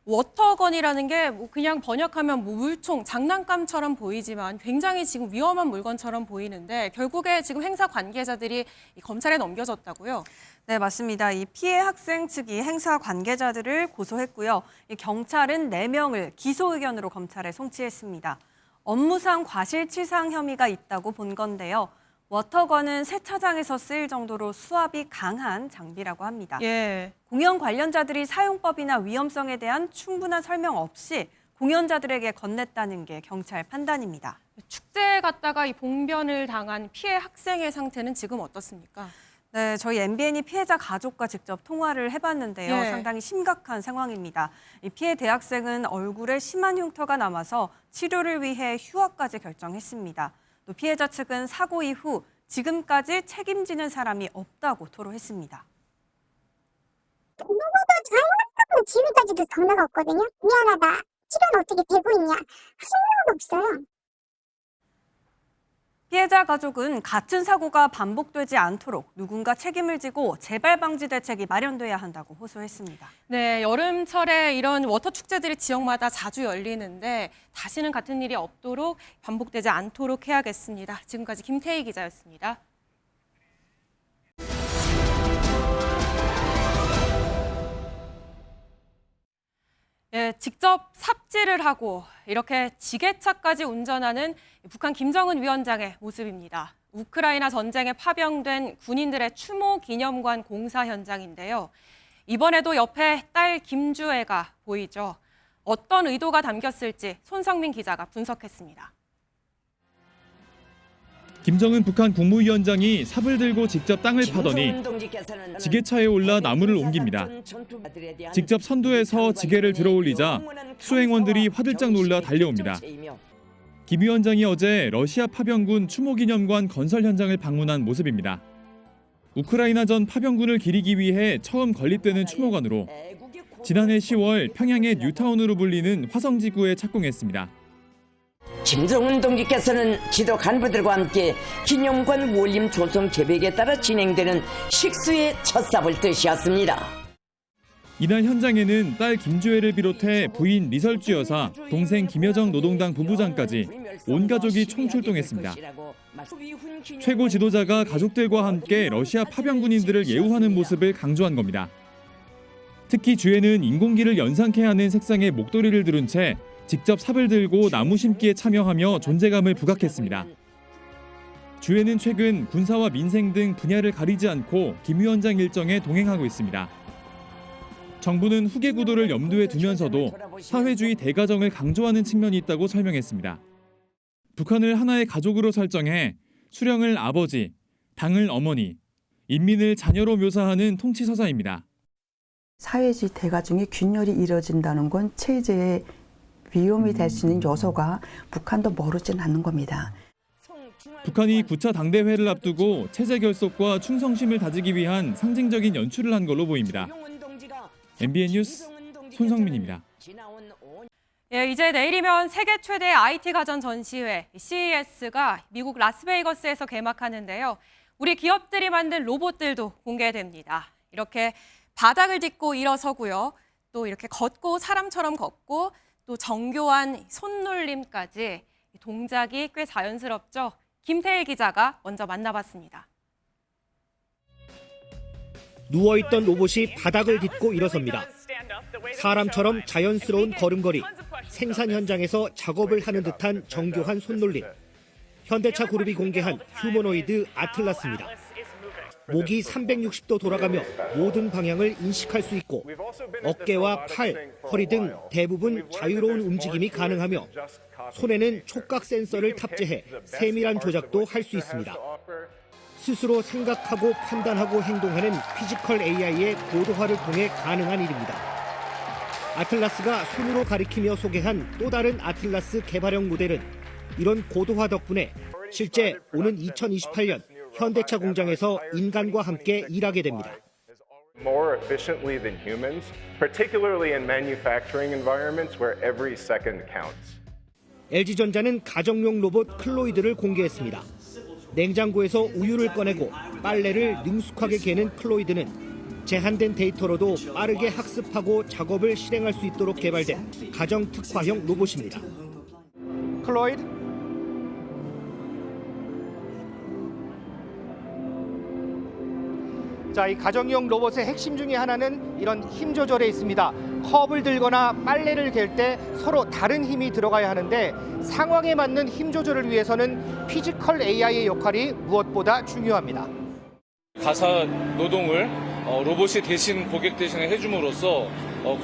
S11: 워터건이라는 게 뭐 그냥 번역하면 뭐 물총, 장난감처럼 보이지만 굉장히 지금 위험한 물건처럼 보이는데 결국에 지금 행사 관계자들이 검찰에 넘겨졌다고요?
S10: 네, 맞습니다. 이 피해 학생 측이 행사 관계자들을 고소했고요. 이 경찰은 4명을 기소 의견으로 검찰에 송치했습니다. 업무상 과실치상 혐의가 있다고 본 건데요. 워터건은 세차장에서 쓰일 정도로 수압이 강한 장비라고 합니다.
S11: 예.
S10: 공연 관련자들이 사용법이나 위험성에 대한 충분한 설명 없이 공연자들에게 건넸다는 게 경찰 판단입니다.
S11: 축제에 갔다가 이 봉변을 당한 피해 학생의 상태는 지금 어떻습니까?
S10: 네, 저희 MBN이 피해자 가족과 직접 통화를 해봤는데요.
S11: 예.
S10: 상당히 심각한 상황입니다. 이 피해 대학생은 얼굴에 심한 흉터가 남아서 치료를 위해 휴학까지 결정했습니다. 또 피해자 측은 사고 이후 지금까지 책임지는 사람이 없다고 토로했습니다.
S31: 누구도 잘못하고 지금까지도 전화가 없거든요. 미안하다. 치료는 어떻게 되고 있냐. 한 명도 없어요.
S10: 피해자 가족은 같은 사고가 반복되지 않도록 누군가 책임을 지고 재발 방지 대책이 마련돼야 한다고 호소했습니다.
S11: 네, 여름철에 이런 워터 축제들이 지역마다 자주 열리는데 다시는 같은 일이 없도록 반복되지 않도록 해야겠습니다. 지금까지 김태희 기자였습니다. 예, 직접 삽질을 하고 이렇게 지게차까지 운전하는 북한 김정은 위원장의 모습입니다. 우크라이나 전쟁에 파병된 군인들의 추모 기념관 공사 현장인데요. 이번에도 옆에 딸 김주애가 보이죠. 어떤 의도가 담겼을지 손성민 기자가 분석했습니다.
S14: 김정은 북한 국무위원장이 삽을 들고 직접 땅을 파더니 지게차에 올라 나무를 옮깁니다. 직접 선두에서 지게를 들어올리자 수행원들이 화들짝 놀라 달려옵니다. 김 위원장이 어제 러시아 파병군 추모기념관 건설 현장을 방문한 모습입니다. 우크라이나전 파병군을 기리기 위해 처음 건립되는 추모관으로 지난해 10월 평양의 뉴타운으로 불리는 화성지구에 착공했습니다.
S16: 김정은 동지께서는 지도 간부들과 함께 기념관 원림 조성 계획에 따라 진행되는 식수의 첫 삽을 뜨셨습니다.
S14: 이날 현장에는 딸 김주애를 비롯해 부인 리설주 여사, 동생 김여정 노동당 부부장까지 온 가족이 총출동했습니다. 최고 지도자가 가족들과 함께 러시아 파병군인들을 예우하는 모습을 강조한 겁니다. 특히 주애는 인공기를 연상케 하는 색상의 목도리를 두른 채 직접 삽을 들고 나무 심기에 참여하며 존재감을 부각했습니다. 주애는 최근 군사와 민생 등 분야를 가리지 않고 김 위원장 일정에 동행하고 있습니다. 정부는 후계 구도를 염두에 두면서도 사회주의 대가정을 강조하는 측면이 있다고 설명했습니다. 북한을 하나의 가족으로 설정해 수령을 아버지, 당을 어머니, 인민을 자녀로 묘사하는 통치 서사입니다.
S17: 사회주의 대가정의 균열이 이뤄진다는 건 체제의 위험이 될 수 있는 요소가 북한도 모르진 않는 겁니다.
S14: 북한이 9차 당대회를 앞두고 체제 결속과 충성심을 다지기 위한 상징적인 연출을 한 걸로 보입니다. MBN 뉴스 손성민입니다.
S11: 예, 이제 내일이면 세계 최대 IT 가전 전시회 CES가 미국 라스베이거스에서 개막하는데요. 우리 기업들이 만든 로봇들도 공개됩니다. 이렇게 바닥을 딛고 일어서고요. 또 이렇게 걷고 사람처럼 걷고 또 정교한 손놀림까지 동작이 꽤 자연스럽죠. 김태일 기자가 먼저 만나봤습니다.
S18: 누워있던 로봇이 바닥을 딛고 일어섭니다. 사람처럼 자연스러운 걸음걸이, 생산 현장에서 작업을 하는 듯한 정교한 손놀림. 현대차 그룹이 공개한 휴머노이드 아틀라스입니다. 목이 360도 돌아가며 모든 방향을 인식할 수 있고 어깨와 팔, 허리 등 대부분 자유로운 움직임이 가능하며 손에는 촉각 센서를 탑재해 세밀한 조작도 할 수 있습니다. 스스로 생각하고 판단하고 행동하는 피지컬 AI의 고도화를 통해 가능한 일입니다. 아틀라스가 손으로 가리키며 소개한 또 다른 아틀라스 개발형 모델은 이런 고도화 덕분에 실제 오는 2028년 현대차 공장에서 인간과 함께 일하게 됩니다.
S19: More efficiently than humans, particularly in manufacturing environments where every second counts.
S18: LG전자는 가정용 로봇 클로이드를 공개했습니다. 냉장고에서 우유를 꺼내고 빨래를 능숙하게 개는 클로이드는 제한된 데이터로도 빠르게 학습하고 작업을 실행할 수 있도록 개발된 가정 특화형 로봇입니다.
S20: 클로이드 자, 이 가정용 로봇의 핵심 중에 하나는 이런 힘 조절에 있습니다. 컵을 들거나 빨래를 갤 때 서로 다른 힘이 들어가야 하는데 상황에 맞는 힘 조절을 위해서는 피지컬 AI의 역할이 무엇보다 중요합니다.
S21: 가사 노동을 로봇이 대신 고객 대신에 해줌으로써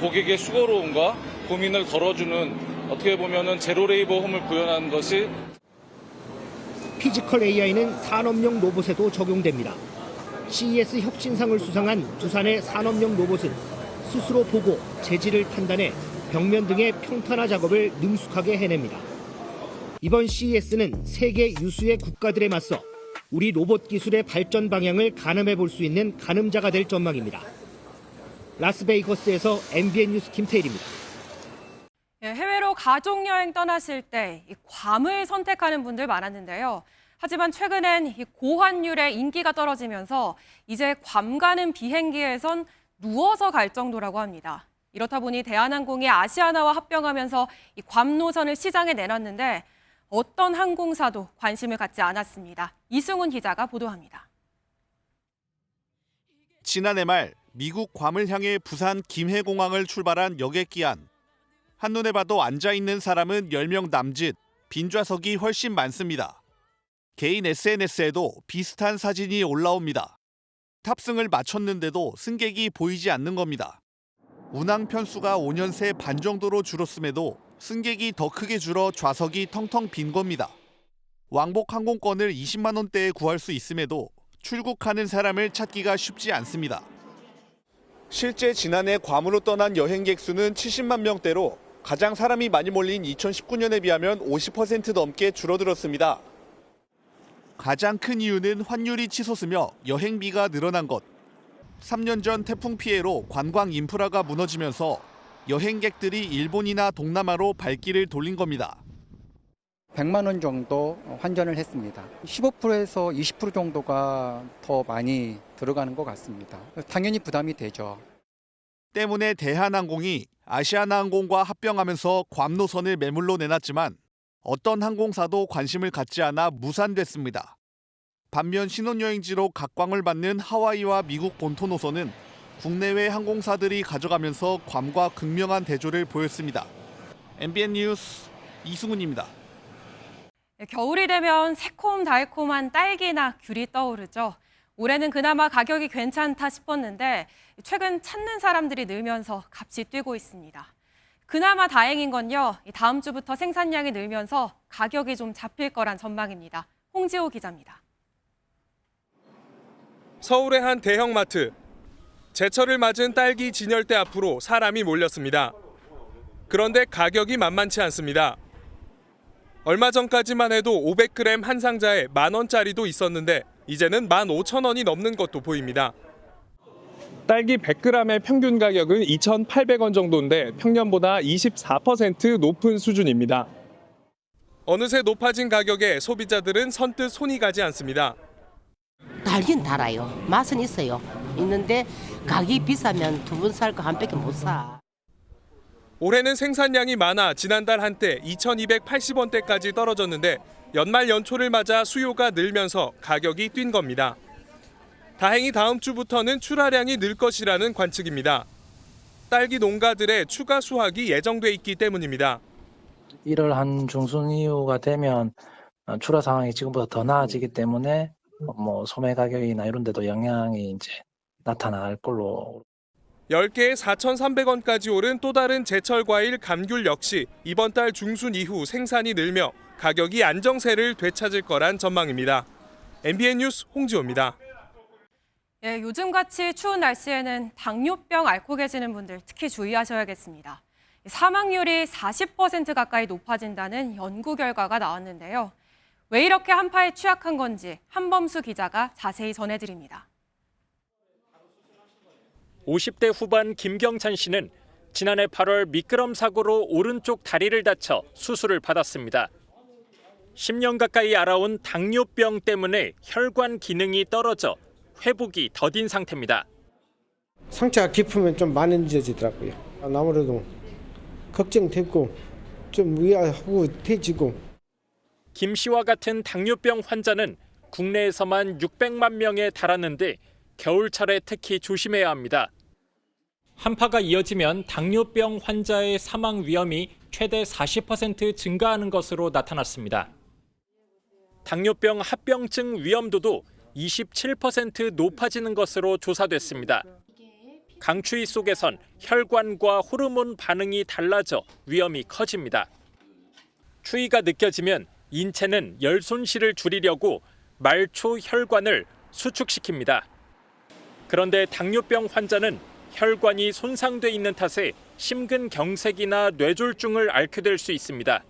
S21: 고객의 수고로움과 고민을 덜어주는 어떻게 보면은 제로 레이버 홈을 구현하는 것이
S18: 피지컬 AI는 산업용 로봇에도 적용됩니다. CES 혁신상을 수상한 두산의 산업용 로봇은 스스로 보고 재질을 판단해 벽면 등의 평탄화 작업을 능숙하게 해냅니다. 이번 CES는 세계 유수의 국가들에 맞서 우리 로봇 기술의 발전 방향을 가늠해 볼 수 있는 가늠자가 될 전망입니다. 라스베이거스에서 MBN 뉴스 김태일입니다.
S11: 해외로 가족여행 떠나실 때 괌을 선택하는 분들 많았는데요. 하지만 최근엔 이 고환율의 인기가 떨어지면서 이제 괌 가는 비행기에선 누워서 갈 정도라고 합니다. 이렇다 보니 대한항공이 아시아나와 합병하면서 이 괌 노선을 시장에 내놨는데 어떤 항공사도 관심을 갖지 않았습니다. 이승훈 기자가 보도합니다.
S29: 지난해 말 미국 괌을 향해 부산 김해공항을 출발한 여객기안. 한눈에 봐도 앉아있는 사람은 10명 남짓, 빈좌석이 훨씬 많습니다. 개인 SNS에도 비슷한 사진이 올라옵니다. 탑승을 마쳤는데도 승객이 보이지 않는 겁니다. 운항 편수가 5년 새 반 정도로 줄었음에도 승객이 더 크게 줄어 좌석이 텅텅 빈 겁니다. 왕복 항공권을 20만 원대에 구할 수 있음에도 출국하는 사람을 찾기가 쉽지 않습니다. 실제 지난해 괌으로 떠난 여행객 수는 70만 명대로 가장 사람이 많이 몰린 2019년에 비하면 50% 넘게 줄어들었습니다. 가장 큰 이유는 환율이 치솟으며 여행비가 늘어난 것. 3년 전 태풍 피해로 관광 인프라가 무너지면서 여행객들이 일본이나 동남아로 발길을 돌린 겁니다.
S2: 100만 원 정도 환전을 했습니다. 15%에서 20% 정도가 더 많이 들어가는 것 같습니다. 당연히 부담이 되죠.
S29: 때문에 대한항공이 아시아나항공과 합병하면서 괌 노선을 매물로 내놨지만 어떤 항공사도 관심을 갖지 않아 무산됐습니다. 반면 신혼여행지로 각광을 받는 하와이와 미국 본토 노선은 국내외 항공사들이 가져가면서 괌과 극명한 대조를 보였습니다. MBN 뉴스 이승훈입니다.
S11: 겨울이 되면 새콤달콤한 딸기나 귤이 떠오르죠. 올해는 그나마 가격이 괜찮다 싶었는데 최근 찾는 사람들이 늘면서 값이 뛰고 있습니다. 그나마 다행인 건요, 다음 주부터 생산량이 늘면서 가격이 좀 잡힐 거란 전망입니다. 홍지호 기자입니다.
S4: 서울의 한 대형마트. 제철을 맞은 딸기 진열대 앞으로 사람이 몰렸습니다. 그런데 가격이 만만치 않습니다. 얼마 전까지만 해도 500g 한 상자에 10,000원짜리도 있었는데 이제는 15,000원이 넘는 것도 보입니다. 딸기 100g의 평균 가격은 2,800원 정도인데 평년보다 24% 높은 수준입니다. 어느새 높아진 가격에 소비자들은 선뜻 손이 가지 않습니다.
S5: 달긴 달아요. 맛은 있어요. 있는데 가격이 비싸면 두 번 살 거 한 팩에 못 사.
S4: 올해는 생산량이 많아 지난달 한때 2,280원대까지 떨어졌는데 연말 연초를 맞아 수요가 늘면서 가격이 뛴 겁니다. 다행히 다음 주부터는 출하량이 늘 것이라는 관측입니다. 딸기 농가들의 추가 수확이 예정돼 있기 때문입니다.
S6: 1월 한 중순 이후가 되면 출하 상황이 지금보다 더 나아지기 때문에 소매 가격이나 이런 데도 영향이 이제 나타날 걸로.
S4: 10개에 4,300원까지 오른 또 다른 제철 과일 감귤 역시 이번 달 중순 이후 생산이 늘며 가격이 안정세를 되찾을 거란 전망입니다. MBN 뉴스 홍지호입니다.
S11: 예, 요즘같이 추운 날씨에는 당뇨병 앓고 계시는 분들 특히 주의하셔야겠습니다. 사망률이 40% 가까이 높아진다는 연구 결과가 나왔는데요. 왜 이렇게 한파에 취약한 건지 한범수 기자가 자세히 전해드립니다.
S7: 50대 후반 김경찬 씨는 지난해 8월 미끄럼 사고로 오른쪽 다리를 다쳐 수술을 받았습니다. 10년 가까이 알아온 당뇨병 때문에 혈관 기능이 떨어져 회복이 더딘 상태입니다.
S22: 상처가 깊으면 좀 많이 늦어지더라고요. 아무래도 걱정되고 좀 위하고 돼지고.
S7: 김 씨와 같은 당뇨병 환자는 국내에서만 600만 명에 달하는데 겨울철에 특히 조심해야 합니다. 한파가 이어지면 당뇨병 환자의 사망 위험이 최대 40% 증가하는 것으로 나타났습니다. 당뇨병 합병증 위험도도 27% 높아지는 것으로 조사됐습니다. 강추위 속에선 혈관과 호르몬 반응이 달라져 위험이 커집니다. 추위가 느껴지면 인체는 열 손실을 줄이려고 말초 혈관을 수축시킵니다. 그런데 당뇨병 환자는 혈관이 손상돼 있는 탓에 심근경색이나 뇌졸중을 앓게 될 수 있습니다.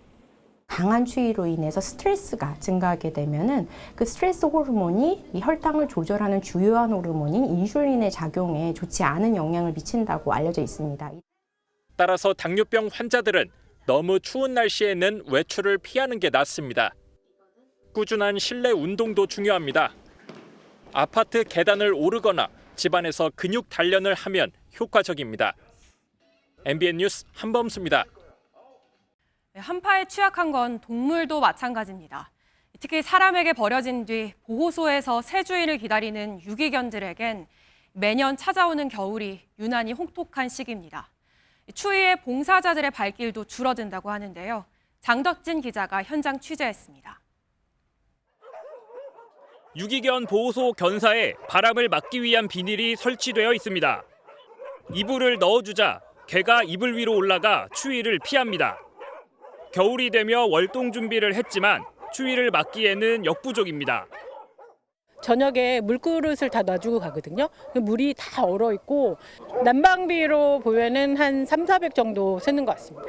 S23: 강한 추위로 인해서 스트레스가 증가하게 되면은 그 스트레스 호르몬이 이 혈당을 조절하는 주요한 호르몬인 인슐린의 작용에 좋지 않은 영향을 미친다고 알려져 있습니다.
S7: 따라서 당뇨병 환자들은 너무 추운 날씨에는 외출을 피하는 게 낫습니다. 꾸준한 실내 운동도 중요합니다. 아파트 계단을 오르거나 집안에서 근육 단련을 하면 효과적입니다. MBN 뉴스 한범수입니다.
S11: 한파에 취약한 건 동물도 마찬가지입니다. 특히 사람에게 버려진 뒤 보호소에서 새 주인을 기다리는 유기견들에겐 매년 찾아오는 겨울이 유난히 혹독한 시기입니다. 추위에 봉사자들의 발길도 줄어든다고 하는데요. 장덕진 기자가 현장 취재했습니다.
S7: 유기견 보호소 견사에 바람을 막기 위한 비닐이 설치되어 있습니다. 이불을 넣어주자 개가 이불 위로 올라가 추위를 피합니다. 겨울이 되며 월동 준비를 했지만 추위를 막기에는 역부족입니다.
S8: 저녁에 물그릇을 다 놔주고 가거든요. 물이 다 얼어 있고 난방비로 보면은 한 300~400 정도 쓰는 것 같습니다.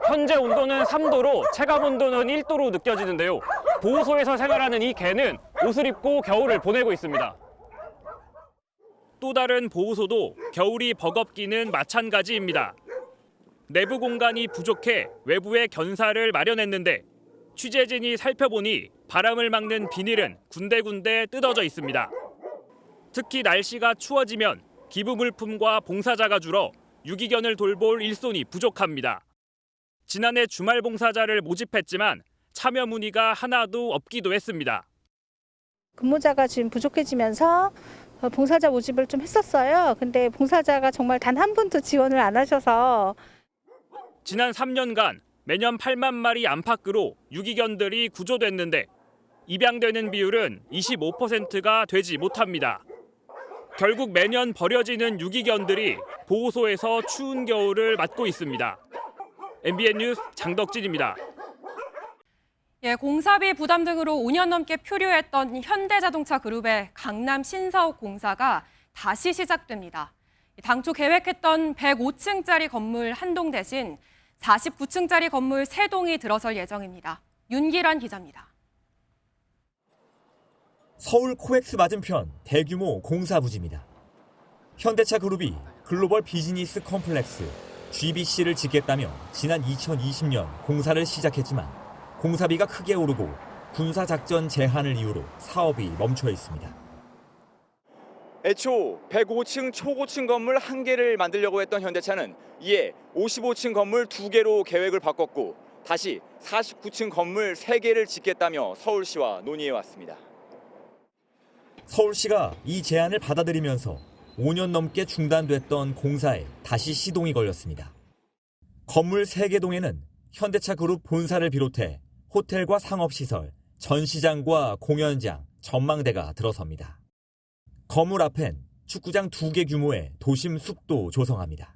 S7: 현재 온도는 3도로 체감 온도는 1도로 느껴지는데요. 보호소에서 생활하는 이 개는 옷을 입고 겨울을 보내고 있습니다. 또 다른 보호소도 겨울이 버겁기는 마찬가지입니다. 내부 공간이 부족해 외부에 견사를 마련했는데 취재진이 살펴보니 바람을 막는 비닐은 군데군데 뜯어져 있습니다. 특히 날씨가 추워지면 기부 물품과 봉사자가 줄어 유기견을 돌볼 일손이 부족합니다. 지난해 주말 봉사자를 모집했지만 참여 문의가 하나도 없기도 했습니다.
S8: 근무자가 지금 부족해지면서 봉사자 모집을 좀 했었어요. 근데 봉사자가 정말 단 한 분도 지원을 안 하셔서
S7: 지난 3년간 매년 8만 마리 안팎으로 유기견들이 구조됐는데 입양되는 비율은 25%가 되지 못합니다. 결국 매년 버려지는 유기견들이 보호소에서 추운 겨울을 맞고 있습니다. MBN 뉴스 장덕진입니다.
S11: 공사비 부담 등으로 5년 넘게 표류했던 현대자동차 그룹의 강남 신사옥 공사가 다시 시작됩니다. 당초 계획했던 105층짜리 건물 한 동 대신 49층짜리 건물 3동이 들어설 예정입니다. 윤기란 기자입니다.
S9: 서울 코엑스 맞은편 대규모 공사 부지입니다. 현대차 그룹이 글로벌 비즈니스 컴플렉스 GBC를 짓겠다며 지난 2020년 공사를 시작했지만 공사비가 크게 오르고 군사작전 제한을 이유로 사업이 멈춰 있습니다.
S12: 애초 105층 초고층 건물 1개를 만들려고 했던 현대차는 이에 55층 건물 2개로 계획을 바꿨고 다시 49층 건물 3개를 짓겠다며 서울시와 논의해왔습니다.
S9: 서울시가 이 제안을 받아들이면서 5년 넘게 중단됐던 공사에 다시 시동이 걸렸습니다. 건물 3개 동에는 현대차 그룹 본사를 비롯해 호텔과 상업시설, 전시장과 공연장, 전망대가 들어섭니다. 건물 앞엔 축구장 2개 규모의 도심 숲도 조성합니다.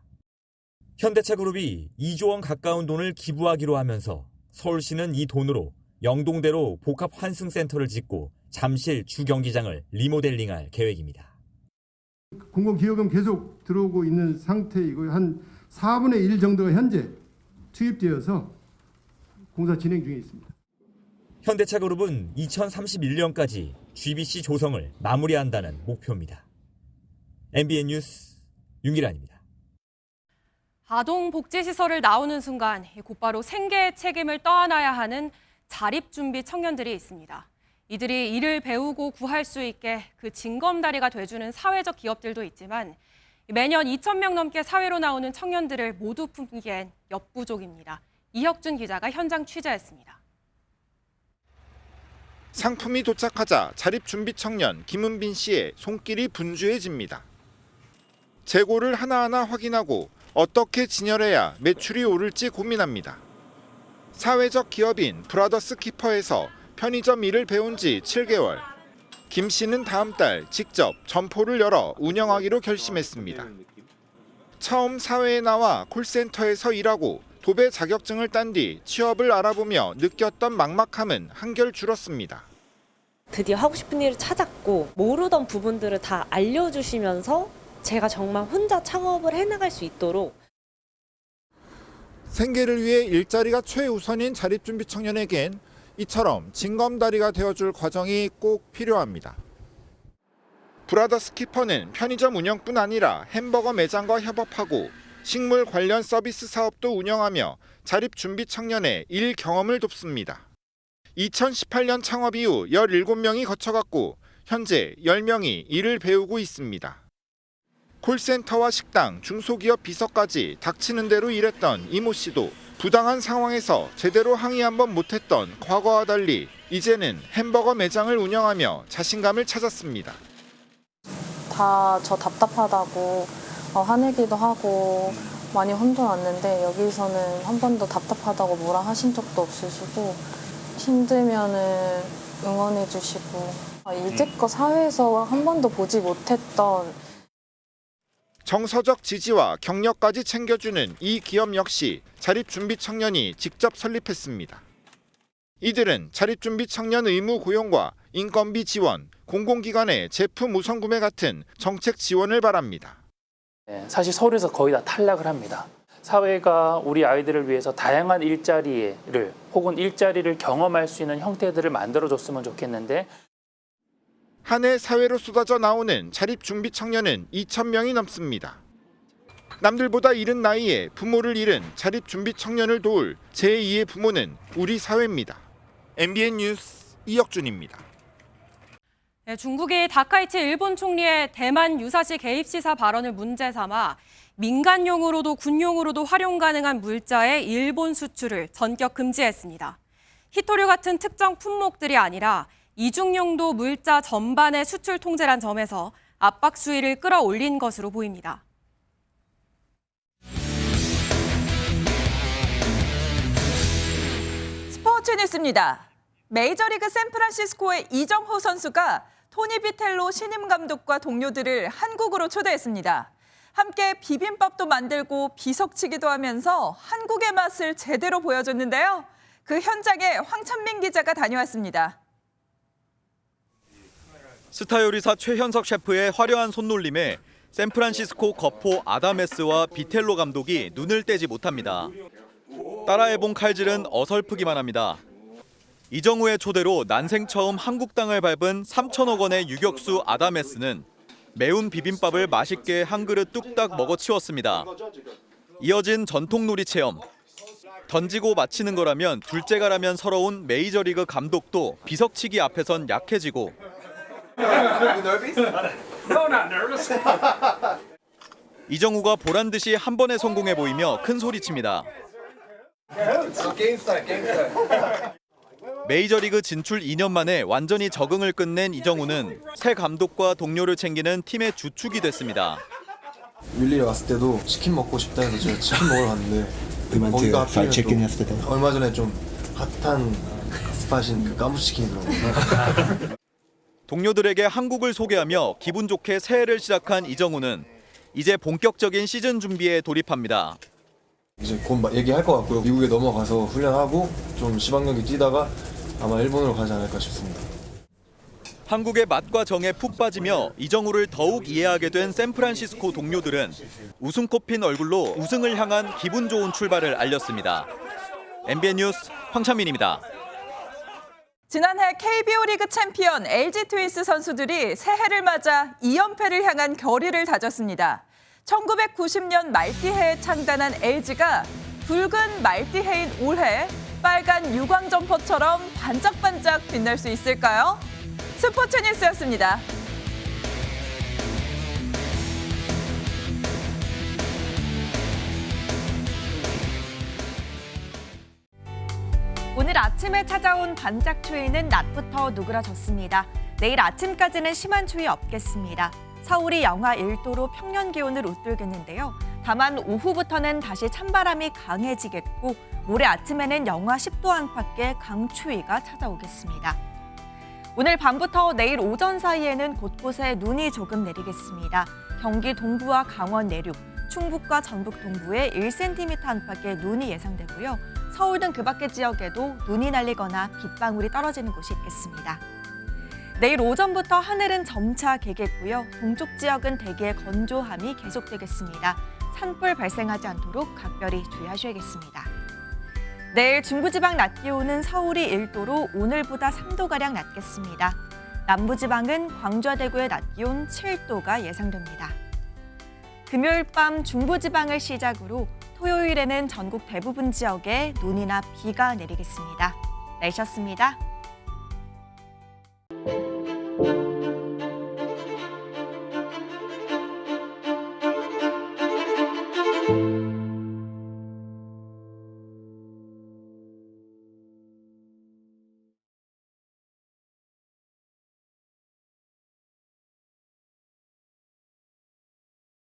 S9: 현대차 그룹이 2조 원 가까운 돈을 기부하기로 하면서 서울시는 이 돈으로 영동대로 복합 환승센터를 짓고 잠실 주경기장을 리모델링할 계획입니다.
S13: 공공기여금 계속 들어오고 있는 상태이고 한 4분의 1 정도가 현재 투입되어서 공사 진행 중에 있습니다.
S9: 현대차 그룹은 2031년까지 GBC 조성을 마무리한다는 목표입니다. MBN 뉴스 윤기란입니다.
S11: 아동복지시설을 나오는 순간 곧바로 생계의 책임을 떠안아야 하는 자립준비 청년들이 있습니다. 이들이 일을 배우고 구할 수 있게 그 징검다리가 돼주는 사회적 기업들도 있지만 매년 2,000명 넘게 사회로 나오는 청년들을 모두 품기엔 역부족입니다. 이혁준 기자가 현장 취재했습니다.
S15: 상품이 도착하자 자립준비 청년 김은빈 씨의 손길이 분주해집니다. 재고를 하나하나 확인하고 어떻게 진열해야 매출이 오를지 고민합니다. 사회적 기업인 브라더스 키퍼에서 편의점 일을 배운 지 7개월. 김 씨는 다음 달 직접 점포를 열어 운영하기로 결심했습니다. 처음 사회에 나와 콜센터에서 일하고 도배 자격증을 딴 뒤 취업을 알아보며 느꼈던 막막함은 한결 줄었습니다.
S24: 드디어 하고 싶은 일을 찾았고 모르던 부분들을 다 알려주시면서 제가 정말 혼자 창업을 해나갈 수 있도록.
S15: 생계를 위해 일자리가 최우선인 자립준비 청년에겐 이처럼 징검다리가 되어줄 과정이 꼭 필요합니다. 브라더스 키퍼는 편의점 운영뿐 아니라 햄버거 매장과 협업하고 식물 관련 서비스 사업도 운영하며 자립준비 청년의 일 경험을 돕습니다. 2018년 창업 이후 17명이 거쳐갔고 현재 10명이 일을 배우고 있습니다. 콜센터와 식당, 중소기업 비서까지 닥치는 대로 일했던 이모 씨도 부당한 상황에서 제대로 항의 한번 못했던 과거와 달리 이제는 햄버거 매장을 운영하며 자신감을 찾았습니다.
S24: 다 저 답답하다고 화내기도 하고 많이 혼돈왔는데 여기서는 한 번도 답답하다고 뭐라 하신 적도 없으시고 힘들면은 응원해 주시고 이제껏 사회에서 한 번도 보지 못했던
S15: 정서적 지지와 경력까지 챙겨주는 이 기업 역시 자립준비 청년이 직접 설립했습니다. 이들은 자립준비 청년 의무 고용과 인건비 지원, 공공기관의 제품 우선 구매 같은 정책 지원을 바랍니다.
S6: 사실 서울에서 거의 다 탈락을 합니다. 사회가 우리 아이들을 위해서 다양한 일자리를 혹은 일자리를 경험할 수 있는 형태들을 만들어줬으면 좋겠는데
S15: 한 해 사회로 쏟아져 나오는 자립준비 청년은 2,000명이 넘습니다. 남들보다 이른 나이에 부모를 잃은 자립준비 청년을 도울 제2의 부모는 우리 사회입니다. MBN 뉴스 이혁준입니다.
S11: 네, 중국이 다카이치 일본 총리의 대만 유사시 개입 시사 발언을 문제 삼아 민간용으로도 군용으로도 활용 가능한 물자의 일본 수출을 전격 금지했습니다. 히토류 같은 특정 품목들이 아니라 이중용도 물자 전반의 수출 통제란 점에서 압박 수위를 끌어올린 것으로 보입니다.
S1: 스포츠 뉴스입니다. 메이저리그 샌프란시스코의 이정호 선수가 토니 비텔로 신임 감독과 동료들을 한국으로 초대했습니다. 함께 비빔밥도 만들고 비석치기도 하면서 한국의 맛을 제대로 보여줬는데요. 그 현장에 황찬민 기자가 다녀왔습니다.
S3: 스타 요리사 최현석 셰프의 화려한 손놀림에 샌프란시스코 거포 아다메스와 비텔로 감독이 눈을 떼지 못합니다. 따라해본 칼질은 어설프기만 합니다. 이정우의 초대로 난생 처음 한국 땅을 밟은 3천억 원의 유격수 아다메스는 매운 비빔밥을 맛있게 한 그릇 뚝딱 먹어치웠습니다. 이어진 전통놀이 체험. 던지고 맞히는 거라면 둘째가라면 서러운 메이저리그 감독도 비석치기 앞에선 약해지고 이정우가 보란듯이 한 번에 성공해 보이며 큰 소리칩니다. 메이저리그 진출 2년 만에 완전히 적응을 끝낸 이정우는 새 감독과 동료를 챙기는 팀의 주축이 됐습니다.
S10: 윌리에 왔을 때도 치킨 먹고 싶다 해서 제가 치킨 먹으러 갔는데 거기가 하필이면 또 얼마 전에 좀 핫한 스팟인 그 까무치킨이 들어갔어요.
S3: 동료들에게 한국을 소개하며 기분 좋게 새해를 시작한 이정우는 이제 본격적인 시즌 준비에 돌입합니다.
S10: 이제 곧 얘기할 것 같고요. 미국에 넘어가서 훈련하고 좀 시범경기 뛰다가 아마 일본으로 가지 않을까 싶습니다.
S3: 한국의 맛과 정에 푹 빠지며 이정우를 더욱 이해하게 된 샌프란시스코 동료들은 웃음 꽃핀 얼굴로 우승을 향한 기분 좋은 출발을 알렸습니다. MBN 뉴스 황찬민입니다.
S1: 지난해 KBO 리그 챔피언 LG 트윈스 선수들이 새해를 맞아 2연패를 향한 결의를 다졌습니다. 1990년 말띠해에 창단한 LG가 붉은 말띠해인 올해 빨간 유광 점퍼처럼 반짝반짝 빛날 수 있을까요? 스포츠 뉴스였습니다.
S11: 오늘 아침에 찾아온 반짝 추위는 낮부터 누그러졌습니다. 내일 아침까지는 심한 추위 없겠습니다. 서울이 영하 1도로 평년 기온을 웃돌겠는데요. 다만 오후부터는 다시 찬바람이 강해지겠고 모레 아침에는 영하 10도 안팎의 강추위가 찾아오겠습니다. 오늘 밤부터 내일 오전 사이에는 곳곳에 눈이 조금 내리겠습니다. 경기 동부와 강원 내륙, 충북과 전북 동부에 1cm 안팎의 눈이 예상되고요. 서울 등 그 밖의 지역에도 눈이 날리거나 빗방울이 떨어지는 곳이 있겠습니다. 내일 오전부터 하늘은 점차 개겠고요. 동쪽 지역은 대기의 건조함이 계속되겠습니다. 산불 발생하지 않도록 각별히 주의하셔야겠습니다. 내일 중부지방 낮 기온은 서울이 1도로 오늘보다 3도가량 낮겠습니다. 남부지방은 광주와 대구의 낮 기온 7도가 예상됩니다. 금요일 밤 중부지방을 시작으로 토요일에는 전국 대부분 지역에 눈이나 비가 내리겠습니다.
S14: 내셨습니다.